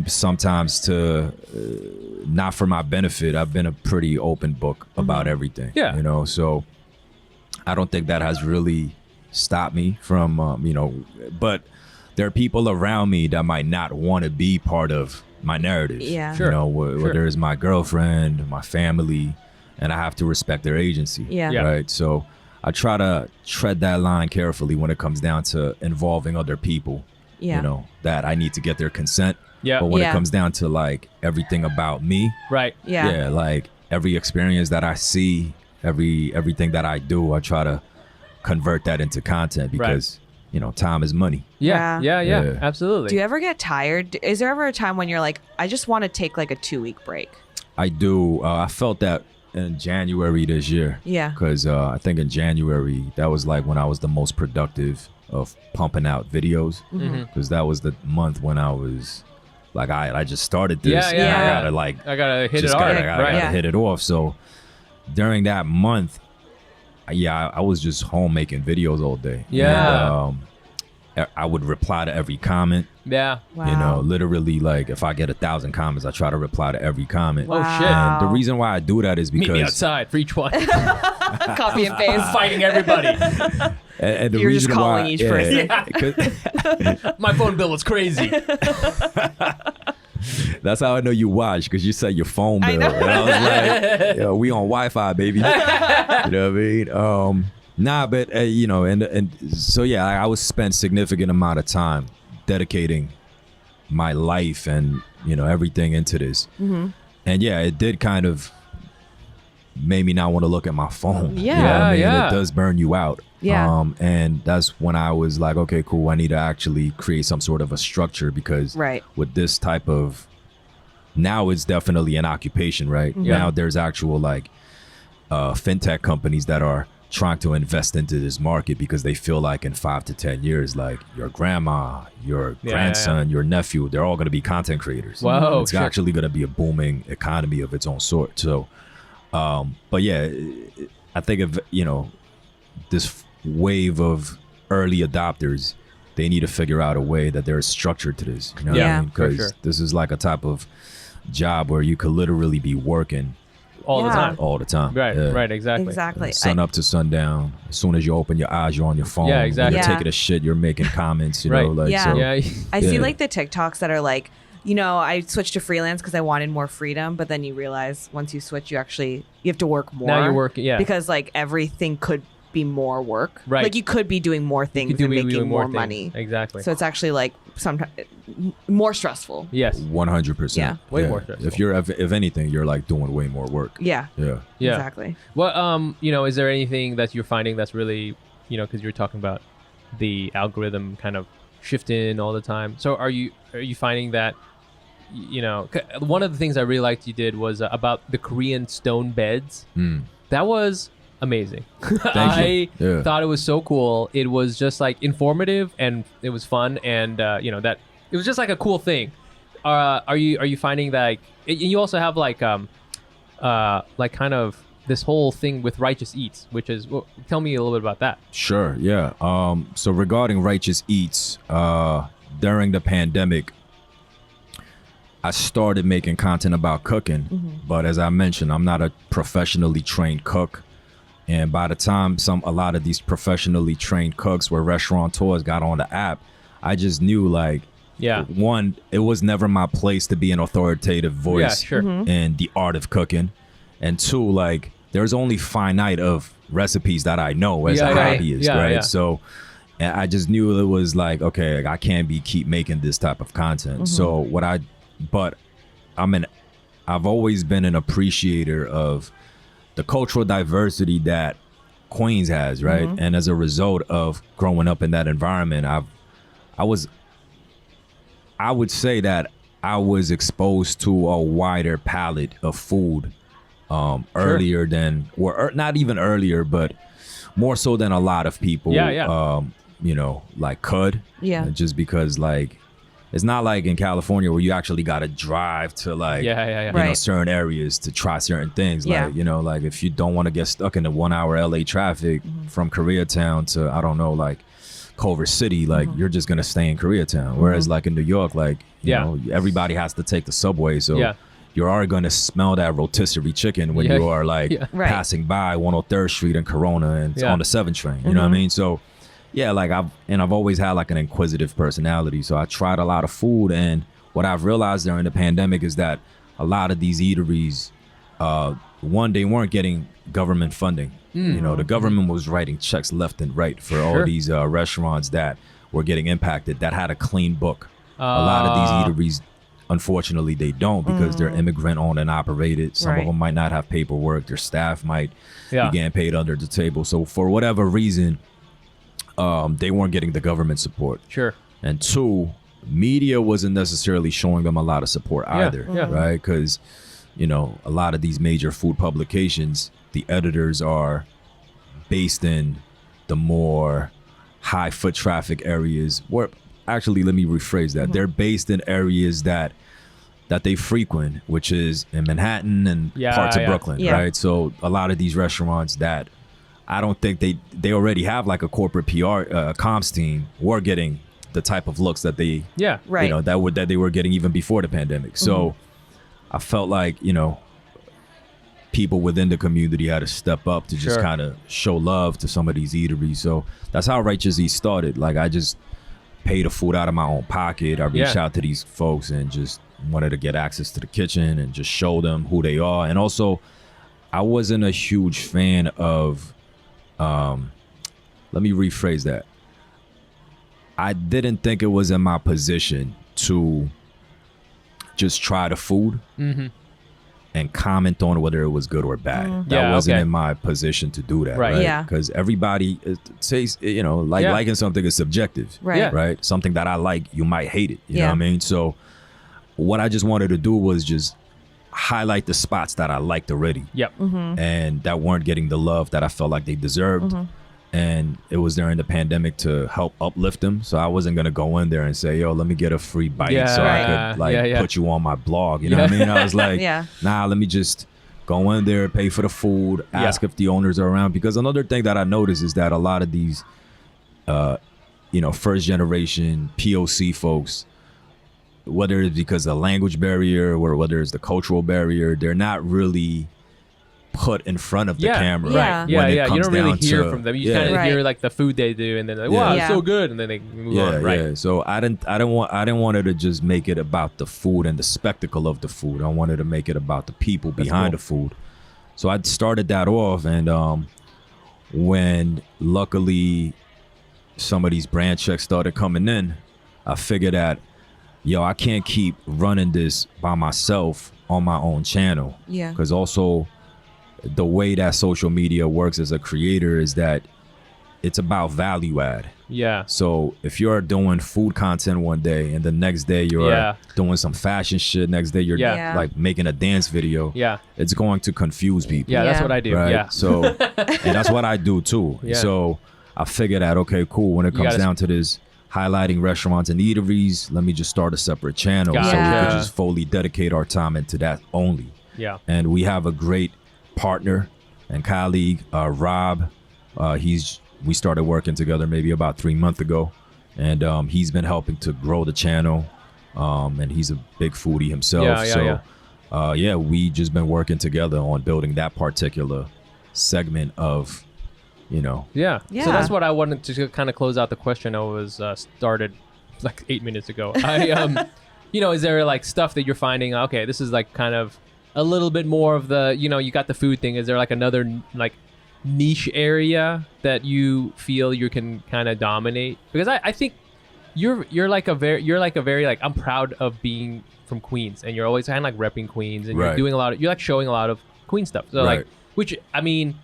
sometimes not for my benefit. I've been a pretty open book about everything. Yeah. You know, so I don't think that has really stopped me from, you know, but there are people around me that might not want to be part of my narrative. Yeah. You know, whether it's my girlfriend, my family, and I have to respect their agency. Yeah. Right. So I try to tread that line carefully when it comes down to involving other people. Yeah. You know, that I need to get their consent. Yeah. But when it comes down to like everything about me, Right. Yeah. like every experience that I see, everything that I do, I try to convert that into content because, you know, time is money. Yeah. Absolutely. Do you ever get tired? Is there ever a time when you're like, I just want to take like a 2-week break? I do. I felt that in January this year. Yeah. Because I think in January, that was like when I was the most productive of pumping out videos. Because that was the month when I was like, I just started this. Yeah. And I gotta hit it hard. I gotta hit it off. So during that month, I was just home making videos all day. Yeah. And, I would reply to every comment. Yeah. Wow. You know, literally, like if I get 1,000 comments, I try to reply to every comment. Oh, shit. And the reason why I do that is because Meet me outside for each one. Copy and paste. Fighting everybody. and the You're reason just calling why, each person. My phone bill is crazy. That's how I know you watch, because you said your phone bill. know. And I was like, yo, we on Wi-Fi, baby. You know what I mean? Nah, but you know, and so yeah, I would spend significant amount of time dedicating my life and, you know, everything into this. And yeah, it did kind of made me not want to look at my phone. Yeah. You know what I mean? Yeah. It does burn you out. Yeah. And that's when I was like, okay, cool. I need to actually create some sort of a structure, because with this type of, now it's definitely an occupation, right? Now there's actual like fintech companies that are trying to invest into this market because they feel like in 5 to 10 years, like your grandma, your grandson, your nephew, they're all going to be content creators. Whoa, it's actually going to be a booming economy of its own sort. So, but yeah, I think of, you know, this wave of early adopters, they need to figure out a way that there's structure to this. You know what I mean? Because this is like a type of job where you could literally be working all the time. Right, exactly. Sun up to sundown. As soon as you open your eyes, you're on your phone. Yeah, exactly. You're taking a shit, you're making comments, you know, like so. I see like the TikToks that are like, you know, I switched to freelance because I wanted more freedom, but then you realize once you switch, you have to work more. Now you're working, because like everything could be more work. Right. Like you could be doing more things and making more money. Exactly. So it's actually like sometimes more stressful. Yes. 100%. Yeah. Way more stressful. If you're, if anything, you're like doing way more work. Yeah. Yeah. Exactly. Well, you know, is there anything that you're finding that's really, you know, because you're talking about the algorithm kind of shifting all the time. So are you finding that one of the things I really liked you did was about the Korean stone beds. That was amazing. I thought it was so cool. It was just like informative and it was fun, and that it was just like a cool thing. Are you finding that you also have like kind of this whole thing with Righteous Eats, which is tell me a little bit about that. Sure, yeah. So regarding Righteous Eats, during the pandemic, I started making content about cooking, but as I mentioned, I'm not a professionally trained cook. And by the time a lot of these professionally trained cooks or restaurateurs got on the app, I just knew one, it was never my place to be an authoritative voice in the art of cooking. And two, there's only finite of recipes that I know as a hobbyist, right? Yeah. So I just knew it was okay, I can't keep making this type of content. So I've always been an appreciator of the cultural diversity that Queens has, right? And as a result of growing up in that environment, I would say that I was exposed to a wider palette of food earlier than, or not even earlier, but more so than a lot of people. Could. Yeah. Just because it's not like in California where you actually got to drive to certain areas to try certain things. If you don't want to get stuck in the 1 hour LA traffic from Koreatown to, I don't know, Culver City, you're just going to stay in Koreatown. Whereas in New York, everybody has to take the subway. So you're already going to smell that rotisserie chicken when you are passing by 103rd Street and Corona and on the 7th train. You know what I mean? So yeah, I've always had an inquisitive personality. So I tried a lot of food, and what I've realized during the pandemic is that a lot of these eateries, they weren't getting government funding. The government was writing checks left and right for all these restaurants that were getting impacted, that had a clean book. A lot of these eateries, unfortunately, they don't, because they're immigrant owned and operated. Some of them might not have paperwork. Their staff might be getting paid under the table. So for whatever reason, they weren't getting the government support. Sure. And two, media wasn't necessarily showing them a lot of support either, right? Because, a lot of these major food publications, the editors are based in the more high foot traffic areas, where actually, let me rephrase that. They're based in areas that they frequent, which is in Manhattan and parts of Brooklyn, right? So a lot of these restaurants that I don't think they already have a corporate PR comms team were getting the type of looks that they that they were getting even before the pandemic. So I felt people within the community had to step up to just kind of show love to some of these eateries. So that's how Righteous Eats started. I just paid the food out of my own pocket. I reached out to these folks and just wanted to get access to the kitchen and just show them who they are. And also, I wasn't a huge fan of let me rephrase that. I didn't think it was in my position to just try the food and comment on whether it was good or bad. That wasn't in my position to do that, right? Yeah. Because everybody says, liking something is subjective, right? Something that I like, you might hate it. You know what I mean? So what I just wanted to do was just highlight the spots that I liked already. And that weren't getting the love that I felt like they deserved. And it was during the pandemic to help uplift them. So I wasn't going to go in there and say, yo, let me get a free bite I could put you on my blog. You know what I mean? I was like, nah, let me just go in there, pay for the food, ask if the owners are around. Because another thing that I noticed is that a lot of these, first generation POC folks, whether it's because of the language barrier or whether it's the cultural barrier, they're not really put in front of the camera. You don't really hear from them. You kind of hear the food they do, and then wow, it's so good, and then they move on. So I didn't want to just make it about the food and the spectacle of the food. I wanted to make it about the people behind the food. So I started that off, and when luckily some of these brand checks started coming in, I figured that, I can't keep running this by myself on my own channel. Because also, the way that social media works as a creator is that it's about value add. Yeah. So if you're doing food content one day and the next day you're doing some fashion shit, next day you're like making a dance video, it's going to confuse people. Yeah, that's what I do. Right? Yeah. So and that's what I do too. Yeah. So I figured out, okay, cool. When it comes down to this highlighting restaurants and eateries, let me just start a separate channel so we could just fully dedicate our time into that only. Yeah. And we have a great partner and colleague, Rob. We started working together maybe about 3 months ago, and he's been helping to grow the channel, and he's a big foodie himself. We just been working together on building that particular segment of, So that's what I wanted to kind of close out the question. I was started like 8 minutes ago. Is there like stuff that you're finding, okay, this is like kind of a little bit more of the, you got the food thing. Is there like another like niche area that you feel you can kind of dominate? Because I think you're like a very like, I'm proud of being from Queens, and you're always kind of like repping Queens, and you're doing you're like showing a lot of Queens stuff. So like, which I mean,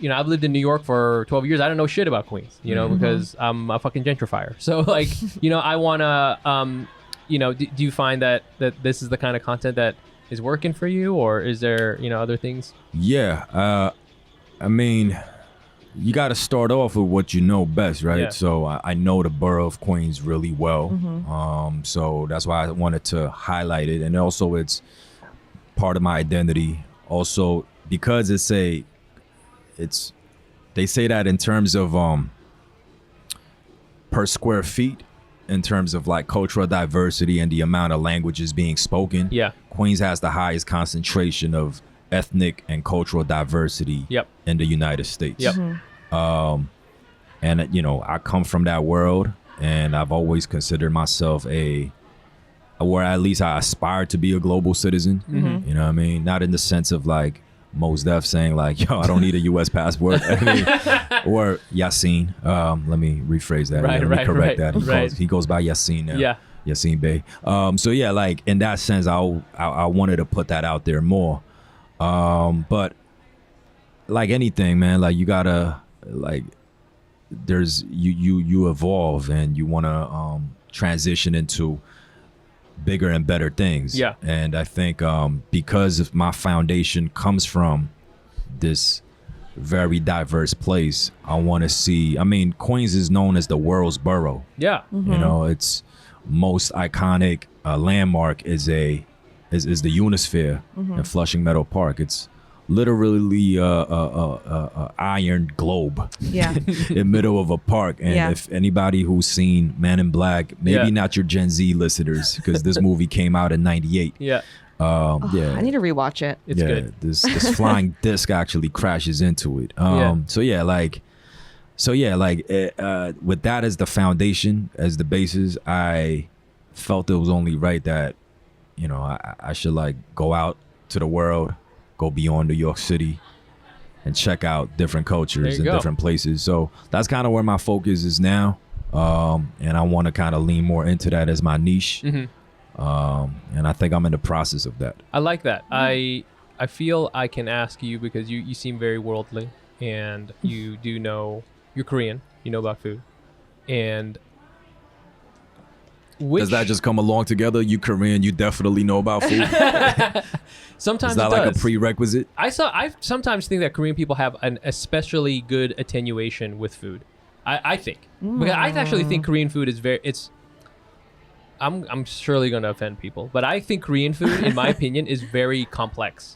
I've lived in New York for 12 years. I don't know shit about Queens, because I'm a fucking gentrifier. So like, I want to, do you find that this is the kind of content that is working for you, or is there, other things? Yeah. I mean, you got to start off with what you know best, right? Yeah. So I know the borough of Queens really well. So that's why I wanted to highlight it. And also it's part of my identity. Also, because they say that in terms of per square feet, in terms of like cultural diversity and the amount of languages being spoken. Yeah. Queens has the highest concentration of ethnic and cultural diversity in the United States. And I come from that world, and I've always considered myself or at least I aspire to be a global citizen. You know what I mean? Not in the sense of like Mos Def saying like, yo, I don't need a U.S. passport. I mean, or Yassine. Let me rephrase that. Let me correct that. He goes by Yassine now. Yeah. Yassine Bey. So yeah, like in that sense, I wanted to put that out there more. But like anything, man, like you gotta like you evolve, and you want to transition into bigger and better things. Yeah. And I think because of my foundation comes from this very diverse place, I want to see, Queens is known as the world's borough. Yeah. Its most iconic landmark is the Unisphere in Flushing Meadow Park. It's literally a iron globe in the middle of a park. And if anybody who's seen Man in Black, maybe not your Gen Z listeners, because this movie came out in 98. I need to rewatch it. It's good. This flying disc actually crashes into it. With that as the foundation, as the basis, I felt it was only right that I should like go out to the world, go beyond New York City, and check out different cultures and different places. So that's kind of where my focus is now. And I want to kind of lean more into that as my niche. And I think I'm in the process of that. I like that. I feel I can ask you, because you seem very worldly, and you do know, you're Korean, you know about food. And does that just come along together? You Korean, you definitely know about food. Sometimes is that like a prerequisite? I sometimes think that Korean people have an especially good attenuation with food. I think. Because I actually think Korean food is I'm surely going to offend people, but I think Korean food, in my opinion, is very complex.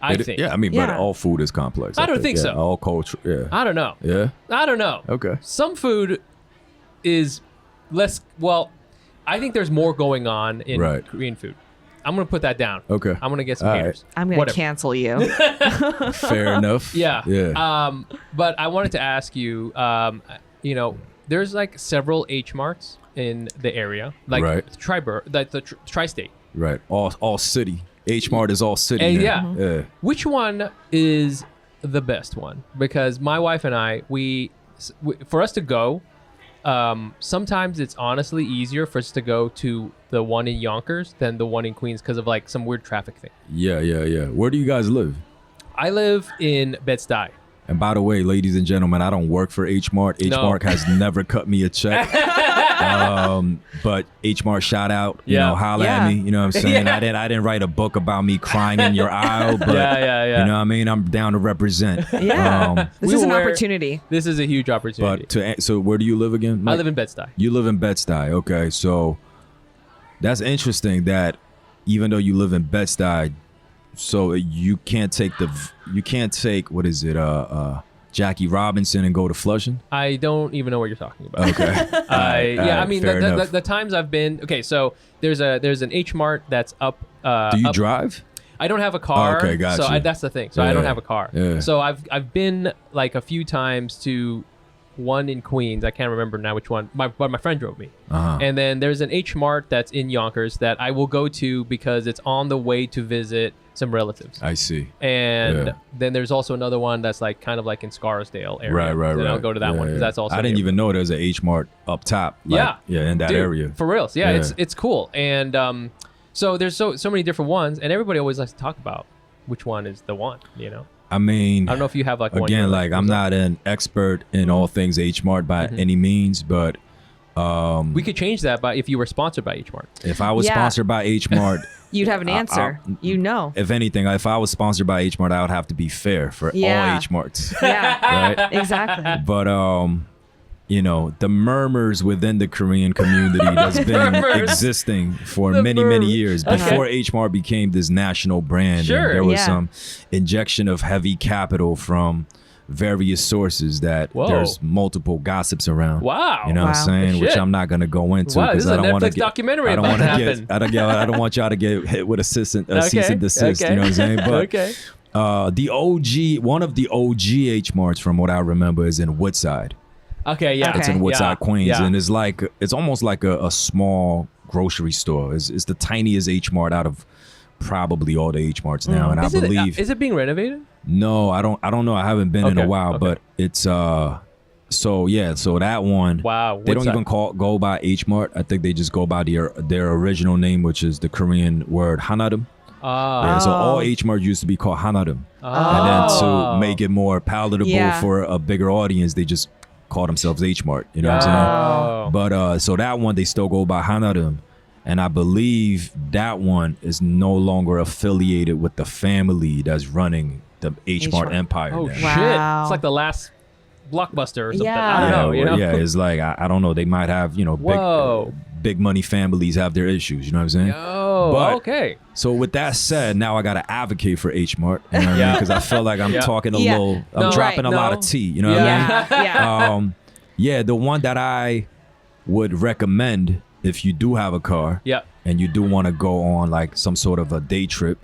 I think. Yeah, but all food is complex. I don't think so. All culture. Yeah. I don't know. Yeah. I don't know. Okay. Some food is less. Well, I think there's more going on in Korean food. I'm going to put that down. Okay. I'm going to get some haters. I'm going to cancel you. Fair enough. Yeah. Yeah. But I wanted to ask you, there's like several H marts in the area, like the tri-state. Right. All city. H Mart is all city. Yeah. Which one is the best one? Because my wife and I, for us to go, sometimes it's honestly easier for us to go to the one in Yonkers than the one in Queens because of like some weird traffic thing. Yeah. Where do you guys live? I live in Bed-Stuy. And by the way, ladies and gentlemen, I don't work for H Mart. H Mart has never cut me a check. But H Mart, shout out, you know, holla at me. You know what I'm saying? I didn't write a book about me crying in your aisle, but you know what I mean? I'm down to represent. Yeah. This is an opportunity. This is a huge opportunity. But so where do you live again, Mike? I live in Bed-Stuy. You live in Bed-Stuy. Okay. So that's interesting that even though you live in Bed-Stuy, so you can't take what is it, Jackie Robinson and go to Flushing? I don't even know what you're talking about. Okay. I mean, the times I've been, okay, so there's an H Mart that's up. Do you drive? I don't have a car. Okay, gotcha. So that's the thing. So I don't have a car. Yeah. So I've been like a few times to one in Queens. I can't remember now which one. But my friend drove me. And then there's an H Mart that's in Yonkers that I will go to because it's on the way to visit some relatives. I see. And then there's also another one that's like kind of like in Scarsdale area. Right. I'll go to that one because that's also. I didn't even know there's an H Mart up top. Like, in that area. For real. Yeah, it's cool. And so there's so many different ones, and everybody always likes to talk about which one is the one. You know. I mean, I don't know if you have like again, one like I'm not an expert in all things H Mart by any means, but we could change that by if you were sponsored by H Mart. If I was sponsored by H Mart, you'd have an answer. If anything, if I was sponsored by H Mart, I would have to be fair for all H Marts. Yeah, right? Exactly. But you know, the murmurs within the Korean community that's been existing for many years before H Mart became this national brand. Sure. And there was some injection of heavy capital from various sources that there's multiple gossips around. Wow. You know what I'm saying? Which I'm not going to go into because I don't want to get documentary. I don't want y'all to get hit with a cease and desist. You know what I'm saying? But one of the OG H Marts from what I remember is in Woodside. Okay, yeah. It's in Woodside, Queens, and it's almost like a small grocery store. It's the tiniest H Mart out of probably all the H Marts now, and I believe is it being renovated? No, I don't know. I haven't been in a while, but it's so that one. Wow, they don't even go by H Mart. I think they just go by their original name, which is the Korean word Hanarim. So all H Mart used to be called Hanarim, and then to make it more palatable for a bigger audience, they just call themselves H Mart. You know what I'm saying? But so that one they still go by Hanarim. And I believe that one is no longer affiliated with the family that's running the H Mart empire. Oh, now. shit. It's like the last Blockbuster or something. Yeah. I don't know. You know? Yeah, it's like, I don't know. They might have, you know, big money families have their issues. You know what I'm saying? Okay. So with that said, now I got to advocate for H Mart. You know what I mean? Because I feel like I'm talking a little, I'm dropping a lot of tea. You know what I mean? The one that I would recommend if you do have a car and you do want to go on like some sort of a day trip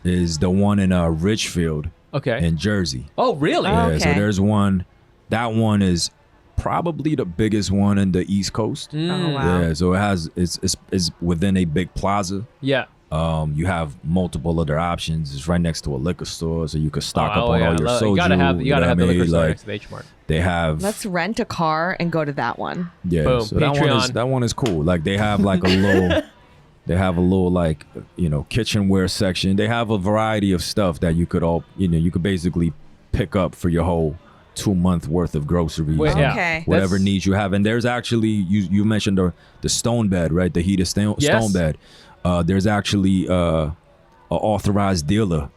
is the one in Ridgefield in Jersey. Oh, really? Yeah, so there's one. That one is probably the biggest one in the East Coast. Oh, wow. Yeah, so it's within a big plaza. Yeah. You have multiple other options. It's right next to a liquor store, so you could stock up on all your soju. You gotta have the liquor store next to the H Mart. They have. Let's rent a car and go to that one. Yeah, boom. So that one is cool. Like they have like a little like, you know, kitchenware section. They have a variety of stuff that you could basically pick up for your whole 2-month worth of groceries. Whatever needs you have. And there's actually you mentioned the stone bed, right? The heated stone bed. There's actually a authorized dealer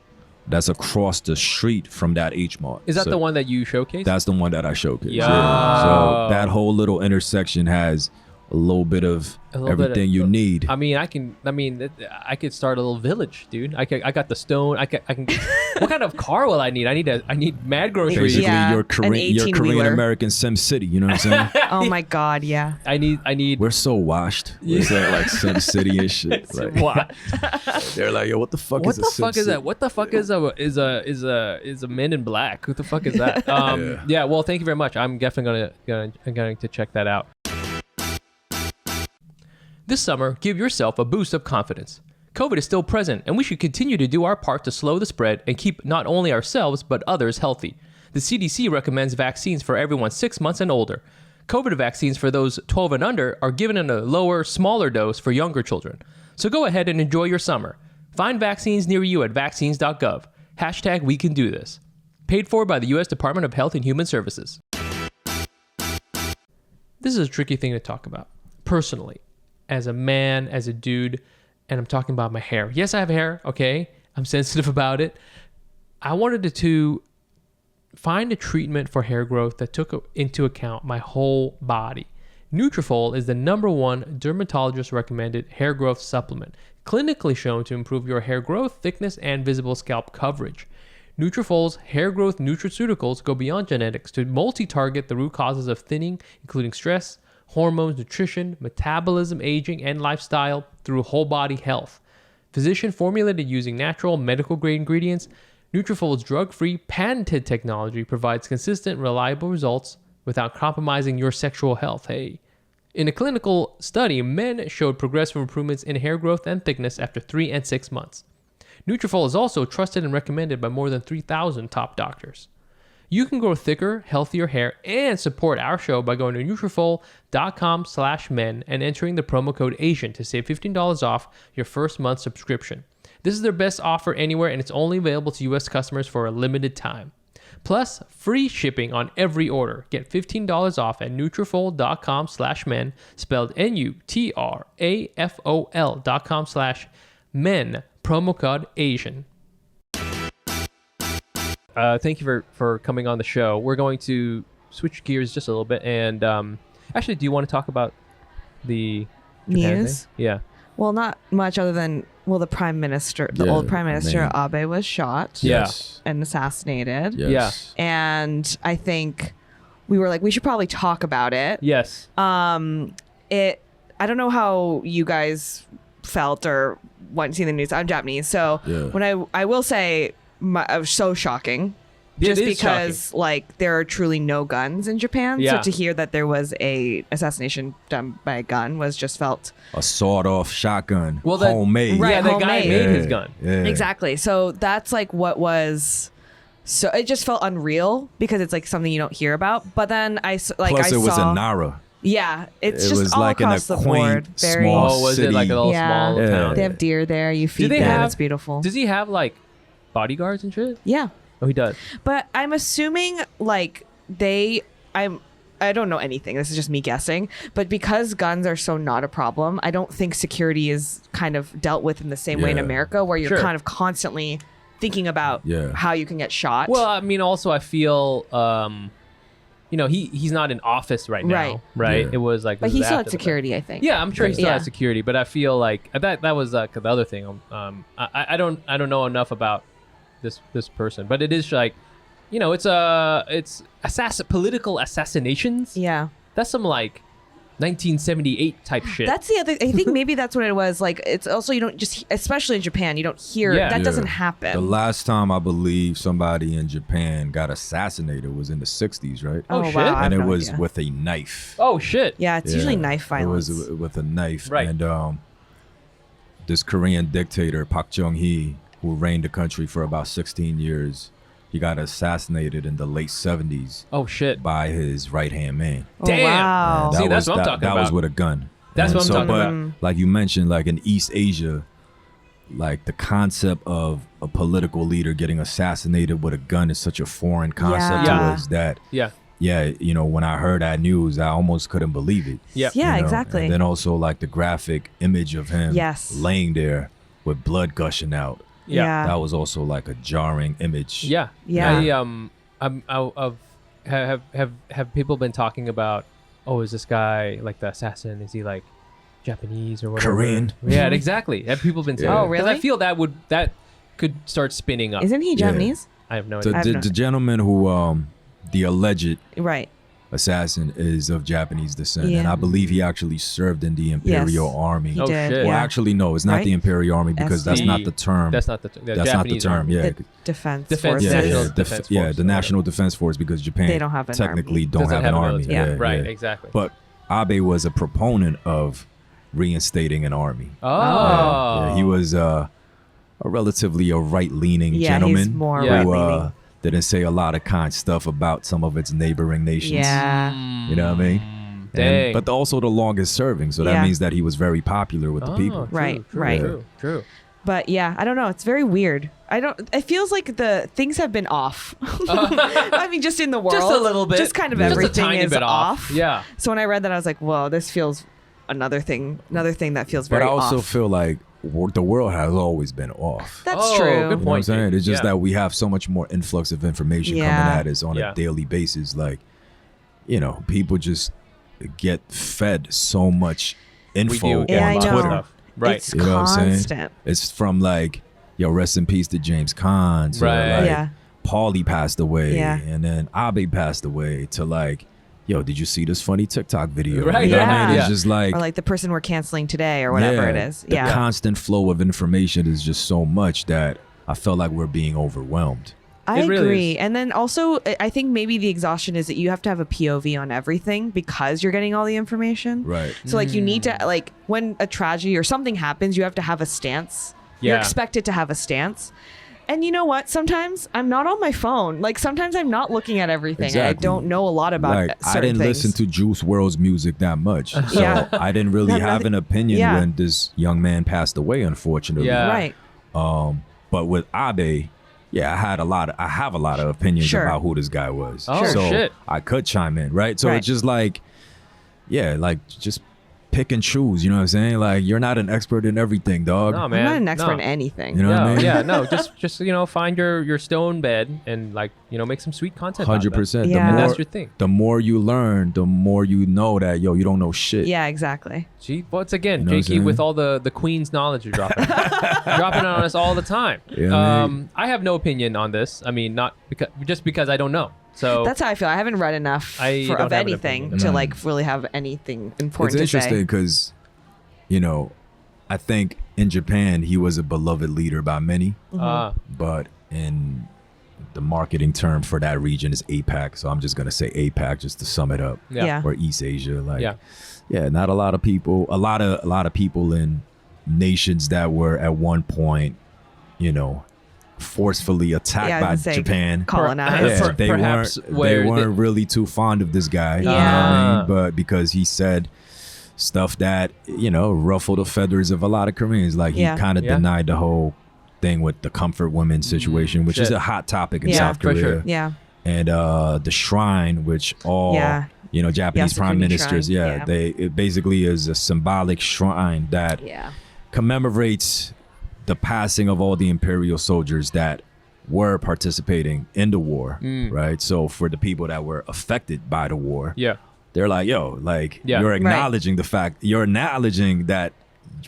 that's across the street from that H Mart. Is that the one that you showcased? That's the one that I showcased. Yeah. So that whole little intersection has a little bit of everything you need. I mean, I could start a little village, dude. I got the stone. I can. What kind of car will I need? I need mad groceries. Basically, your Korean American Sim City. You know what I'm saying? Oh my God, yeah. I need. We're so washed. We're so like Sim City and shit. Like, they're like, yo, what the fuck is a Sim City? What the fuck is a Men in Black? Who the fuck is that? Yeah. Well, thank you very much. I'm definitely going to check that out. This summer, give yourself a boost of confidence. COVID is still present, and we should continue to do our part to slow the spread and keep not only ourselves, but others healthy. The CDC recommends vaccines for everyone 6 months and older. COVID vaccines for those 12 and under are given in a lower, smaller dose for younger children. So go ahead and enjoy your summer. Find vaccines near you at vaccines.gov. #WeCanDoThis. Paid for by the U.S. Department of Health and Human Services. This is a tricky thing to talk about. Personally, as a man, as a dude, and I'm talking about my hair. Yes, I have hair, okay? I'm sensitive about it. I wanted to find a treatment for hair growth that took into account my whole body. Neutrophil is the #1 dermatologist recommended hair growth supplement, clinically shown to improve your hair growth, thickness, and visible scalp coverage. Neutrophil's hair growth nutraceuticals go beyond genetics to multi-target the root causes of thinning, including stress, hormones, nutrition, metabolism, aging, and lifestyle through whole body health. Physician formulated using natural medical grade ingredients, Neutrophil's drug-free patented technology provides consistent, reliable results without compromising your sexual health. Hey. In a clinical study, men showed progressive improvements in hair growth and thickness after 3 and 6 months. Neutrophil is also trusted and recommended by more than 3,000 top doctors. You can grow thicker, healthier hair and support our show by going to Neutrophil.com/men and entering the promo code ASIAN to save $15 off your first month subscription. This is their best offer anywhere, and it's only available to U.S. customers for a limited time. Plus, free shipping on every order. Get $15 off at Neutrophil.com/men, spelled Nutrafol.com/men, promo code ASIAN. Thank you for coming on the show. We're going to switch gears just a little bit. And actually, do you want to talk about the Japan news? Thing? Yeah. Well, not much other than, well, the prime minister, the old prime minister, Abe, was shot and assassinated. Yes. And I think we were like, we should probably talk about it. Yes. I don't know how you guys felt or went to see the news. I'm Japanese. So when I will say, it was so shocking. Just because like there are truly no guns in Japan. Yeah. So to hear that there was a assassination done by a gun was just felt a sawed-off shotgun, well, homemade. Right, yeah, that guy homemade. made his gun. Yeah. Exactly. So that's like what was. So it just felt unreal because it's like something you don't hear about. But then Plus, it was in Nara. Yeah, it's It just was all like in a across the quaint, board. Very. small Oh, was it like a little small town? They have deer there. You feed them. It's beautiful. Does he have like bodyguards and shit? Yeah. Oh, he does. But I'm assuming like I don't know anything. This is just me guessing. But because guns are so not a problem, I don't think security is kind of dealt with in the same way in America, where you're kind of constantly thinking about how you can get shot. Well, I mean, also I feel, he's not in office right now, right? Yeah. It was like, but he still had security, I think. Yeah, I'm sure he still has security. But I feel like that was the other thing. I don't know enough about this person, but it is like, it's political assassinations. Yeah, that's some like 1978 type shit. That's the other. I think maybe that's what it was. Like, it's also, you don't just, especially in Japan, you don't hear that doesn't happen. The last time I believe somebody in Japan got assassinated was in the 60s, right? Oh shit! Wow, And it was with a knife. Oh shit! Yeah, it's usually knife violence. It was with a knife, right? And this Korean dictator Park Chung-hee, who reigned the country for about 16 years, he got assassinated in the late 70s. Oh shit! By his right-hand man. Damn! Wow. See, that's what I'm talking about. That was with a gun. That's what I'm talking about. Like you mentioned, like in East Asia, like the concept of a political leader getting assassinated with a gun is such a foreign concept to us that when I heard that news, I almost couldn't believe it. Yeah, exactly. And then also like the graphic image of him laying there with blood gushing out. Yeah. That was also like a jarring image. Yeah. Have people been talking about, is this guy like the assassin? Is he like Japanese or whatever? Korean. Yeah, exactly. Have people been saying? Oh, really? Because I feel that could start spinning up. Isn't he Japanese? I have no idea. The gentleman who the alleged right assassin is of Japanese descent, and I believe he actually served in the Imperial Army. He did. Shit. Well, actually, no, it's not the Imperial Army because that's not the term. That's not the That's not the term. Army. Yeah, The Defense Force. Forces. Defense Force. The National Defense Force, because Japan they don't have an technically army. don't have an army. Right, exactly. But Abe was a proponent of reinstating an army. Oh, he was a relatively right-leaning gentleman he's more who right-leaning. didn't say a lot of kind stuff about some of its neighboring nations. Yeah. You know what I mean? Dang. But also the longest serving, so that means that he was very popular with the people. Right. True. But yeah, I don't know. It's very weird. It feels like the things have been off. I mean, just in the world. Just a little bit. Just kind of Just a everything tiny is bit off. Yeah. So when I read that, I was like, whoa, this feels another thing that feels But very I also off. feel like the world has always been off. That's Oh, true. good You know what I'm point, saying? dude. It's just Yeah. that we have so much more influx of information Yeah. coming at us on Yeah. a daily basis. Like, you know, people just get fed so much info do. Yeah, on I know. Twitter. Stuff. Right. It's You know what I'm saying? constant. It's from like, yo, rest in peace to James Caan. To Right. like, Yeah. Paulie passed away. Yeah. And then Abe passed away. To like, yo, did you see this funny TikTok video? Right. You know what I mean? Yeah. It's just like, Or like the person we're canceling today or whatever it is. The Yeah. constant flow of information is just so much that I felt like we're being overwhelmed. I It really agree. is. And then also, I think maybe the exhaustion is that you have to have a POV on everything because you're getting all the information. Right. So like you need Mm. to, like, when a tragedy or something happens, you have to have a stance. You're Yeah. expected to have a stance. And you know what? Sometimes I'm not on my phone. Like sometimes I'm not looking at everything. Exactly. I don't know a lot about Like I certain didn't things. listen to Juice WRLD's music that much. So Yeah. I didn't really Have have nothing- an opinion Yeah. when this young man passed away, unfortunately. Yeah. Right. But with Abe, yeah, I have a lot of opinions Sure. about who this guy was. Oh, so shit. I could chime in, right? So Right. it's just like, yeah, like just pick and choose, you know what I'm saying? Like you're not an expert in everything, dog. No, man. I'm not an expert No. in anything. You know what I mean? Yeah, no, just find your stone bed and like make some sweet content. out of that. 100%. Yeah. The And more, that's your thing. the more you learn, the more you know that, yo, you don't know shit. Yeah, exactly. See, once again, You know what I'm Jakey, saying? with all the Queen's knowledge you're dropping, dropping on us all the time. Yeah, I mean- I have no opinion on this. I mean, not because I don't know. So That's how I feel. I haven't read enough I of don't have an anything opinion. to No. like really have anything It's important to interesting say. because, you know, I think in Japan he was a beloved leader by many, but in the marketing term for that region is APAC. So I'm just gonna say APAC just to sum it up. Yeah. Or East Asia, like Yeah. yeah, not a lot of people. A lot of people in nations that were at one point, you know, forcefully attacked Yeah, I was by gonna say, Japan. colonized. Yeah, Per- they perhaps weren't. where They weren't the- really too fond of this guy. You know what Yeah. I mean? But because he said stuff that ruffled the feathers of a lot of Koreans, like Yeah. he kind of Yeah. denied the whole thing with the comfort women situation, which is shit. a hot topic in Yeah, South for Korea. sure. Yeah. And the shrine, which all Yeah. Japanese prime Yasukuni ministers, shrine, yeah. it basically is a symbolic shrine that Yeah. commemorates the passing of all the imperial soldiers that were participating in the war, right? So for the people that were affected by the war, Yeah. they're like, yo, like Yeah. you're Right. acknowledging the fact, you're acknowledging that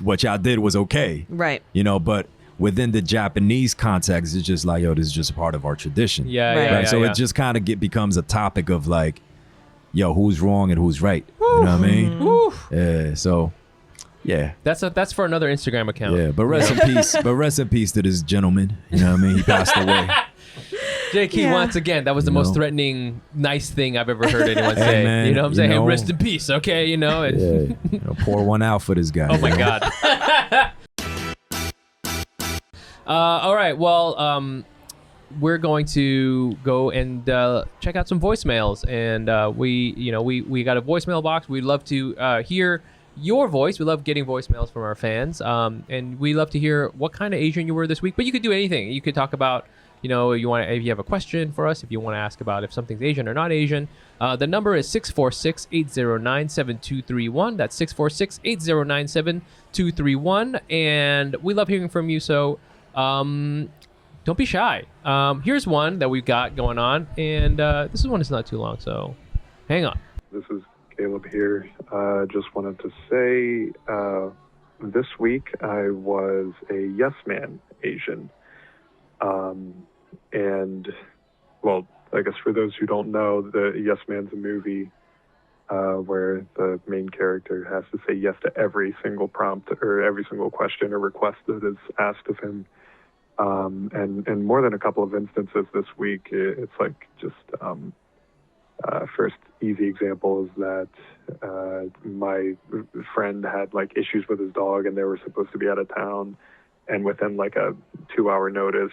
what y'all did was okay, Right. but within the Japanese context, it's just like, yo, this is just part of our tradition. Yeah. Right. Yeah. Right. yeah, So yeah. it just kind of becomes a topic of like, yo, who's wrong and who's right. You know what I mean? Woo. Yeah. So yeah. That's for another Instagram account. Yeah. But rest in peace. But rest in peace to this gentleman. You know what I mean? He passed away. Jakey, Yeah. once again, that was the You most know? threatening, nice thing I've ever heard anyone Hey, say. man, You know what I'm you saying? Hey, know- rest in peace, okay? It's, Yeah. Pour one out for this guy. oh my you know? God. All right, well, we're going to go and check out some voicemails, and we got a voicemail box. We'd love to hear your voice. We love getting voicemails from our fans, and we love to hear what kind of Asian you were this week. But you could do anything. You could talk about, if you have a question for us, if you want to ask about if something's Asian or not Asian. The number is 646-809-7231. That's 646-809-7231, and we love hearing from you. So. Don't be shy. Here's one that we've got going on, and this one is not too long, so hang on. This is Caleb here. Just wanted to say this week I was a Yes Man Asian. And, well, I guess for those who don't know, the Yes Man's a movie where the main character has to say yes to every single prompt or every single question or request that is asked of him. And more than a couple of instances this week, it's like just first easy example is that my friend had like issues with his dog and they were supposed to be out of town, and within like a 2-hour notice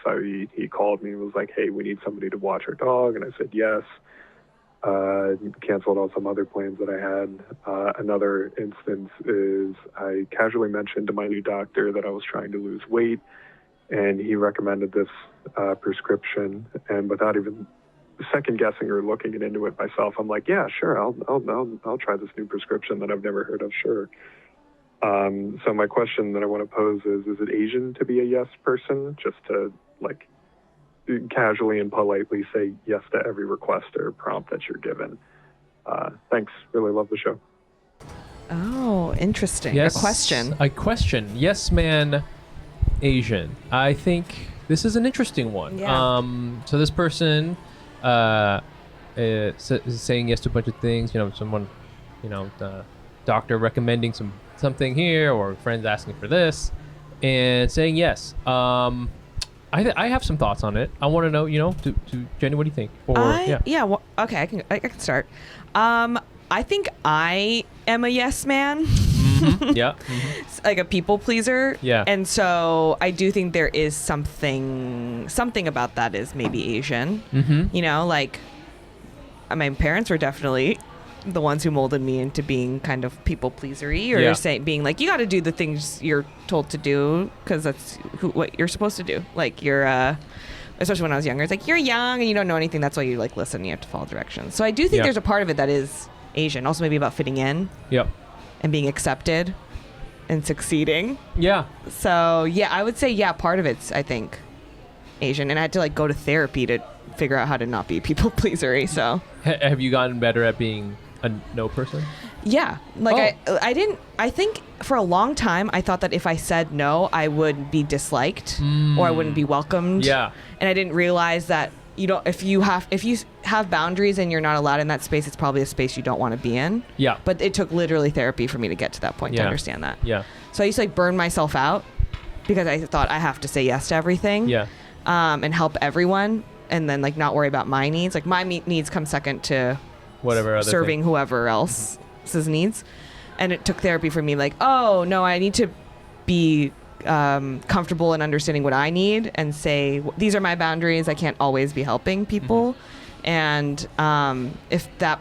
he called me and was like, hey, we need somebody to watch our dog, and I said yes. canceled all some other plans that I had. Another instance is I casually mentioned to my new doctor that I was trying to lose weight, and he recommended this prescription. And without even second guessing or looking into it myself, I'm like, yeah, sure, I'll try this new prescription that I've never heard of. Sure. So my question that I want to pose is it Asian to be a yes person, just to like casually and politely say yes to every request or prompt that you're given? Thanks. Really love the show. Oh, interesting. Yes, A question. A question. Yes, man, Asian. I think this is an interesting one. Yeah. So this person is saying yes to a bunch of things. Someone, the doctor recommending something here, or friends asking for this, and saying yes. I have some thoughts on it. I want to know, to Jenny, what do you think? Well, okay, I can start. I think I am a yes man. Mm-hmm. Yeah. Mm-hmm. Like a people pleaser. Yeah. And so I do think there is something about that is maybe Asian. Mm-hmm. Like my parents were definitely the ones who molded me into being kind of people pleasery, or being like, you got to do the things you're told to do because that's what you're supposed to do. Like you're, especially when I was younger, it's like you're young and you don't know anything. That's why you like listen. You have to follow directions. So I do think there's a part of it that is Asian. Also maybe about fitting in. Yep. And being accepted and succeeding. Yeah. So I would say part of it's I think Asian, and I had to like go to therapy to figure out how to not be people pleasery. So have you gotten better at being a no person? Yeah. Like I think for a long time I thought that if I said no, I would be disliked or I wouldn't be welcomed. Yeah. And I didn't realize that if you have boundaries and you're not allowed in that space, it's probably a space you don't want to be in. Yeah. But it took literally therapy for me to get to that point to understand that. Yeah. So I used to like burn myself out because I thought I have to say yes to everything. Yeah. And help everyone, and then like not worry about my needs. Like my needs come second to whatever other serving thing. Whoever else's needs. And it took therapy for me, like, oh no, I need to be comfortable in understanding what I need and say these are my boundaries. I can't always be helping people. And if that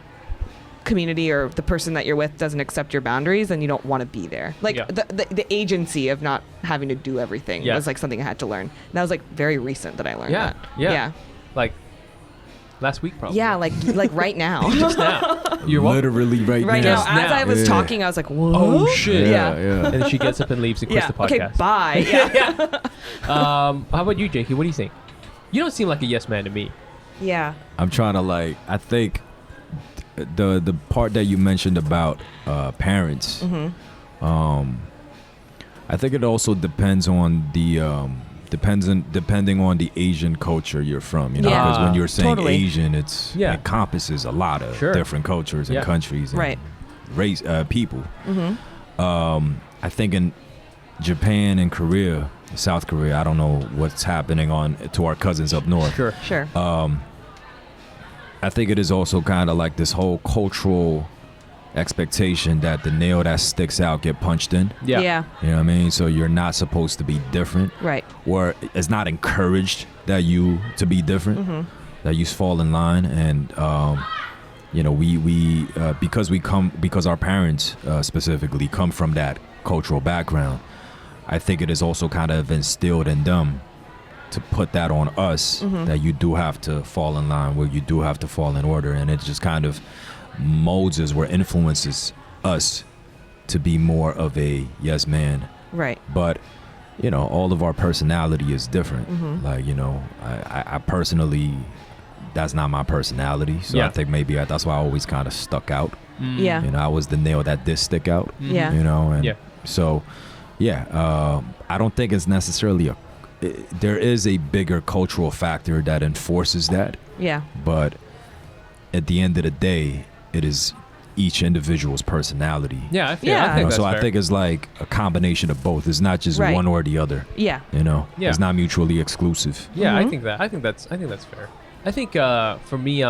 community or the person that you're with doesn't accept your boundaries, then you don't want to be there. Like the agency of not having to do everything was like something I had to learn. And that was like very recent that I learned that. Yeah. Like last week probably. Yeah, like right now. Just now. You're literally right now. Just now. As I was talking, I was like, whoa. Oh shit. Yeah. And then she gets up and leaves and quits the podcast. Okay, bye. Yeah. How about you, Jakey? What do you think? You don't seem like a yes man to me. Yeah. I'm trying to I think the part that you mentioned about parents, I think it also depends on the depending on the Asian culture you're from, because when you're saying Asian, it encompasses a lot of different cultures and countries and race people. I think in Japan and Korea, South Korea, I don't know what's happening to our cousins up north. Sure. I think it is also kind of like this whole cultural expectation that the nail that sticks out get punched in. Yeah. You know what I mean? So you're not supposed to be different. Right. Or it's not encouraged that you to be different, that you fall in line. And, we because our parents specifically come from that cultural background, I think it is also kind of instilled in them to put that on us, that you do have to fall in line, where you do have to fall in order. And it just kind of molds us, where influences us to be more of a yes man. Right. But, all of our personality is different. Like, I personally, that's not my personality. So I think maybe that's why I always kind of stuck out. Yeah. I was the nail that did stick out. Yeah. So, I don't think it's necessarily there is a bigger cultural factor that enforces that. Yeah. But at the end of the day, it is each individual's personality. Yeah, I think that's so fair. I think it's like a combination of both. It's not just one or the other. Yeah. It's not mutually exclusive. Yeah, I think that's fair. I think for me,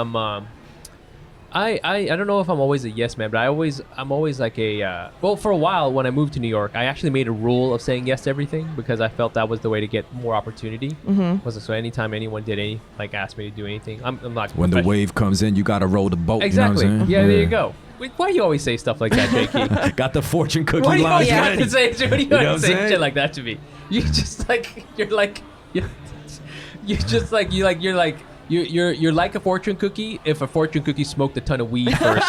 I don't know if I'm always a yes man, but I'm always like a well, for a while when I moved to New York, I actually made a rule of saying yes to everything because I felt that was the way to get more opportunity. So anytime anyone did asked me to do anything, I'm not. When the wave comes in, you got to roll the boat. Exactly. You know what I'm saying? Yeah, there you go. Wait, why do you always say stuff like that, Jakey? Got the fortune cookie What do you lines always have ready. to say? What do you know what always I'm say saying? shit like that to me? You just like you're like a fortune cookie if a fortune cookie smoked a ton of weed first.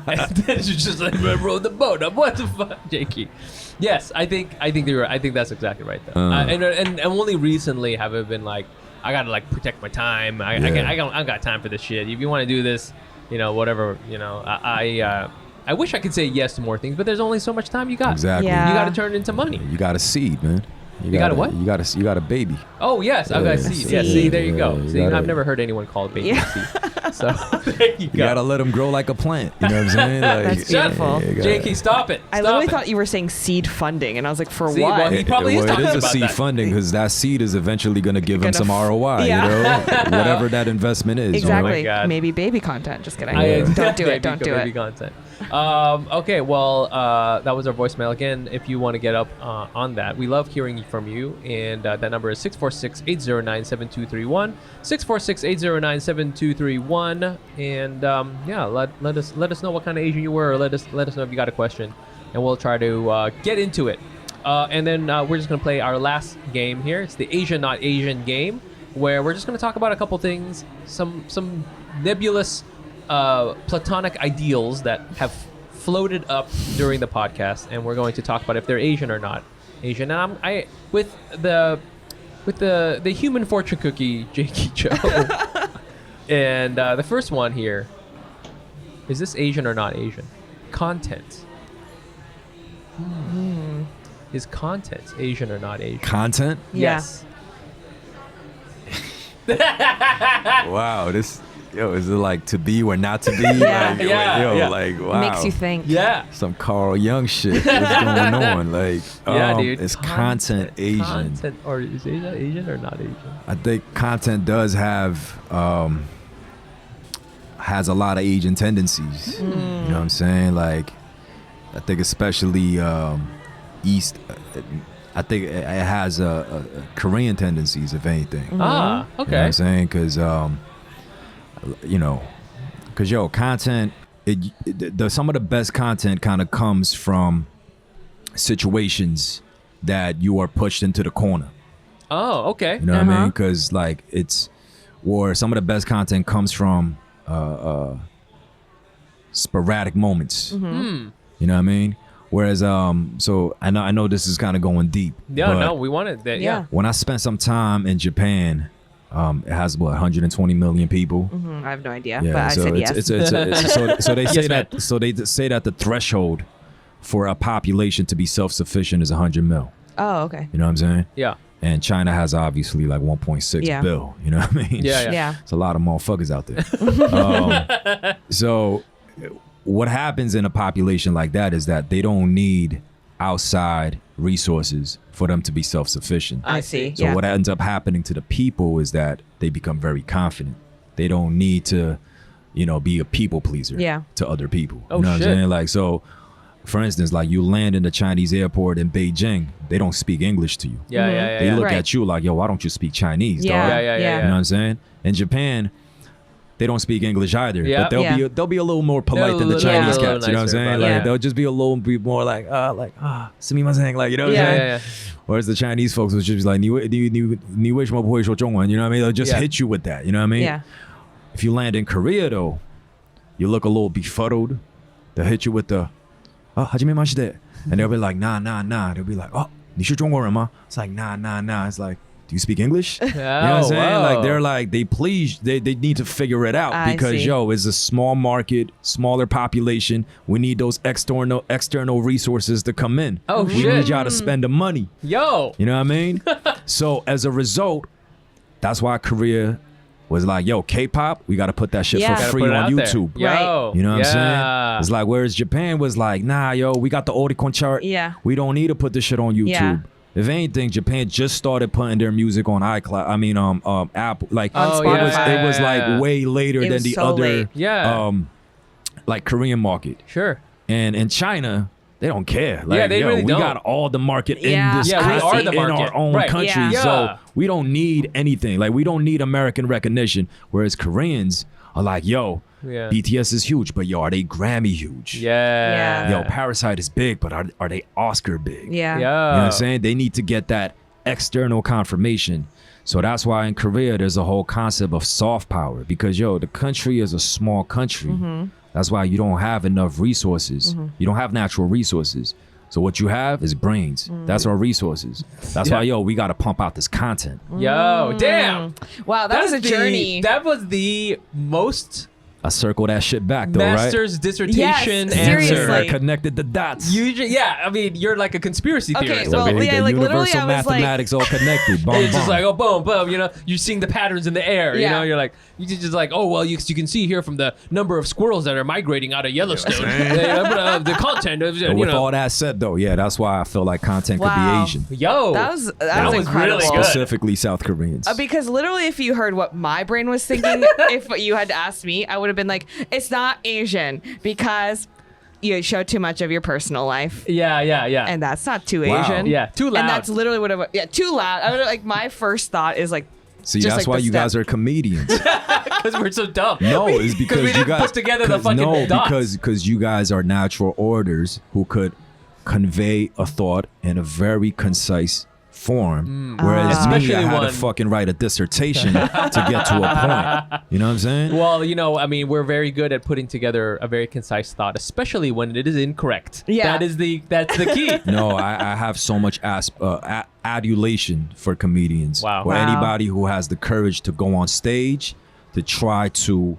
And then you're just like rode the boat up. What the fuck, Jakey? Yes, I think that's exactly right though. And only recently have I been like, I gotta like protect my time. I got time for this shit. If you want to do this, whatever, I wish I could say yes to more things, but there's only so much time you got. Exactly. Yeah. You got to turn it into money. You got a seed, man. You got a what? You got a baby. Oh yes, I've got a seed. Yeah, see, there you go. Yeah, See, I've never heard anyone call it baby seed. So there you go. You gotta let them grow like a plant. You know what I'm saying? Like, That's beautiful. Jakey, stop it. I literally thought you were saying seed funding, and I was like, for See, what? well, he probably is talking it is a about seed that. funding because that seed is eventually gonna give him some ROI. Yeah. You know, whatever that investment is. Exactly. Oh my God. Maybe baby content. Just kidding. Yeah. Don't do it. Don't do Baby it. content. Okay, well, that was our voicemail. Again, if you want to get up on that, we love hearing from you. And that number is 646-809-7231. 646-809-7231. And yeah, let us know what kind of Asian you were. Or let us know if you got a question, and we'll try to get into it. And then we're just gonna play our last game here. It's the Asian Not Asian game, where we're just gonna talk about a couple things, some nebulous platonic ideals that have floated up during the podcast, and we're going to talk about if they're Asian or not Asian. And I with the human fortune cookie, Jaeki Cho. And the first one here is this Asian or not Asian? Content. Is content Asian or not Asian? Content? Yeah. Yes. Wow. Is it like to be or not to be? Yeah. Like, Yeah. like wow. Makes you think. Yeah. Some Carl Jung shit. What's going on? Like, Yeah, dude. Is content Asian? Content, or is Asian or not Asian? I think content does have has a lot of Asian tendencies. You know what I'm saying? Like, I think especially East. I think it has a Korean tendencies, if anything. Ah, okay. You know what I'm saying? Because content. Some of the best content kind of comes from situations that you are pushed into the corner. Oh, okay. You know what I mean? Because some of the best content comes from sporadic moments. You know what I mean? Whereas, so I know this is kind of going deep. Yeah, but no, we wanted that. Yeah. when I spent some time in Japan, it has 120 million people. I have no idea, Yeah, but I so said yes. so they say Yes, man. that. So they say that the threshold for a population to be self-sufficient is 100 mil. Oh, okay. You know what I'm saying? Yeah. And China has obviously like 1.6 Yeah. bill. You know what I mean? Yeah. Yeah. It's a lot of motherfuckers out there. So what happens in a population like that is that they don't need outside resources for them to be self-sufficient. I see. So Yeah. what ends up happening to the people is that they become very confident. They don't need to, be a people pleaser to other people. Oh, you know what shit. I'm saying? Like, so for instance, like you land in the Chinese airport in Beijing, they don't speak English to you. Yeah. They look Right. at you like, yo, why don't you speak Chinese, Yeah. dog? Yeah. You know what I'm saying? In Japan, they don't speak English either, Yeah. but they'll be a little more polite than the Little- Chinese little cats. You know what I'm nicer saying? about Like it. they'll just be a little bit more like sumimasen, like, you know what I'm saying? Yeah. Whereas the Chinese folks would just be like, 你为什么不会说中文? You know what I mean? They'll just Yeah. hit you with that. You know what I mean? Yeah. If you land in Korea though, you look a little befuddled. They'll hit you with the はじめまして, and they'll be like, nah. They'll be like, 你是中国人吗? It's like, nah. It's like, do you speak English? You know what I'm saying? Like they're like, they need to figure it out I because see. it's a small market, smaller population. We need those external resources to come in. Oh, we shit. need y'all to spend the money. Yo. You know what I mean? So as a result, that's why Korea was like, yo, K-pop, we got to put that shit Yeah. for Gotta free put it on out there. YouTube. Yo. You know what I'm saying? Yeah. It's like, whereas Japan was like, nah, yo, we got the Oricon chart. Yeah. We don't need to put this shit on YouTube. Yeah. If anything, Japan just started putting their music on iCloud. I mean, Apple. Like, On it was Spotify. like way later It than was the so other late. Yeah. like Korean market. Sure. And in China, they don't care. Like, they really we don't. got all the market Yeah. in this Yeah, we country, are the in market. our own Right. country. Yeah. So we don't need anything. Like, we don't need American recognition. Whereas Koreans are like, yo, Yeah. BTS is huge, but yo, are they Grammy huge? Yeah. Yo, Parasite is big, but are they Oscar big? Yeah. You know what I'm saying? They need to get that external confirmation. So that's why in Korea, there's a whole concept of soft power because, yo, the country is a small country. That's why you don't have enough resources. You don't have natural resources. So what you have is brains. That's our resources. That's why, yo, we got to pump out this content. Yo, damn. Wow, that was a journey. That was the most I circle that shit back, though, master's dissertation Yes, answer. seriously. I connected the dots. I mean, you're like a conspiracy Okay, theorist. well, the yeah, like, literally, universal I was like- mathematics all connected. Boom, It's just boom. like, oh, boom, boom. You know, you're seeing the patterns in the air. You Yeah. know, you're like, you just like, oh, well, you can see here from the number of squirrels that are migrating out of Yellowstone. The content of, But you with know. all that said, though, yeah, that's why I feel like content could Wow. be Asian. Yo, That was was incredible. really good. Specifically South Koreans. Because literally, if you heard what my brain was thinking, if you had asked me, I would have been like, it's not Asian because you show too much of your personal life. Yeah. And that's not too Wow. Asian. Yeah, too loud. And that's literally what too loud. I would like my first thought is like, See, just that's like why the you guys step. are comedians. Because we're so dumb. No, it's because we you didn't guys put together the 'cause- fucking no, dots. because you guys are natural orators who could convey a thought in a very concise form, whereas Especially me, I had to one- fucking write a dissertation to get to a point. You know what I'm saying? Well, you know, I mean, we're very good at putting together a very concise thought, especially when it is incorrect. Yeah. That's the key. No, I have so much adulation for comedians. Wow. Or Wow. anybody who has the courage to go on stage to try to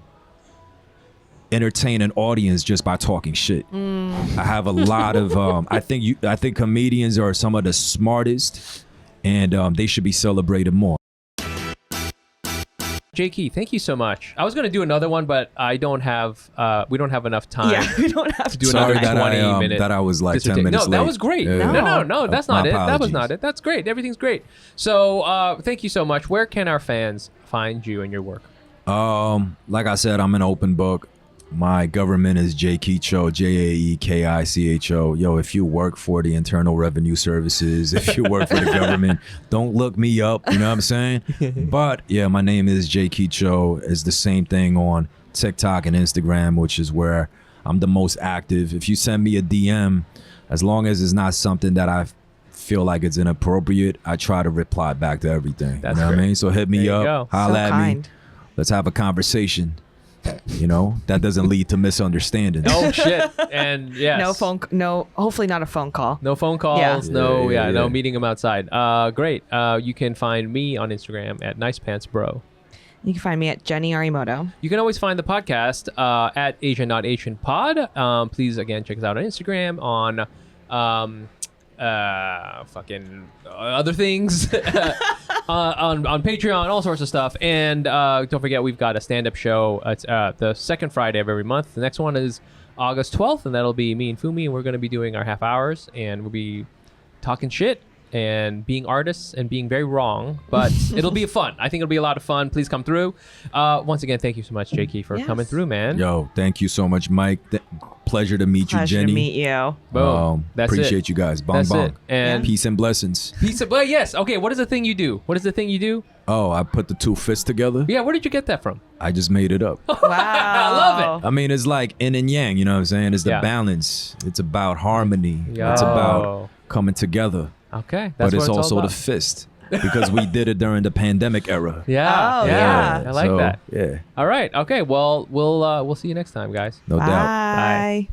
entertain an audience just by talking shit. I have a lot of I think comedians are some of the smartest, and they should be celebrated more. Jaeki, thank you so much. I was going to do another one, but we don't have enough time. yeah, we don't have to do to. another Sorry that 20 minute that I was like 10 minutes No, late. that was great. Yeah. No, that's My not it. That was apologies. not it. That's great. Everything's great. So thank you so much. Where can our fans find you and your work? Like I said, I'm an open book. My government is Jaeki Cho, Jaekicho. Yo, if you work for the Internal Revenue Services, if you work for the government, don't look me up. You know what I'm saying? But yeah, my name is Jaeki Cho. It's the same thing on TikTok and Instagram, which is where I'm the most active. If you send me a DM, as long as it's not something that I feel like it's inappropriate, I try to reply back to everything. That's you know what I great. mean? So hit me There you up, go. holla So at kind. me. Let's have a conversation. You know, that doesn't lead to misunderstandings. Oh shit! And yes, No, hopefully not a phone call. no phone calls. Yeah. No, Yeah. no meeting them outside. Great. You can find me on Instagram at nicepantsbro. You can find me at Jenny Arimoto. You can always find the podcast at Asian Not Asian Pod. Please again check us out on Instagram, on fucking other things, on Patreon, all sorts of stuff. And don't forget, we've got a stand-up show. It's the second Friday of every month. The next one is August 12th, and that'll be me and Fumi, and we're going to be doing our half hours, and we'll be talking shit and being artists and being very wrong, but it'll be fun. I think it'll be a lot of fun. Please come through. Once again, thank you so much, Jaeki, for Yes. coming through, man. Yo, thank you so much, Mike. Pleasure to meet you, Pleasure Jenny. to meet you. Boom. That's appreciate it. you guys. Bong That's bong. it. And Peace and blessings. pizza. But yes, okay. What is the thing you do? What is the thing you do? Oh, I put the two fists together. Yeah. Where did you get that from? I just made it up. Wow. I love I mean, it's like yin and yang, you know what I'm saying? It's the Yeah. balance. It's about harmony. Yo. It's about coming together. Okay. That's But it's what also all the about. fist because we did it during the pandemic era. Yeah. Oh, yeah. yeah. I like So, that. Yeah, All right. Okay. Well, we'll see you next time, guys. no doubt. Bye.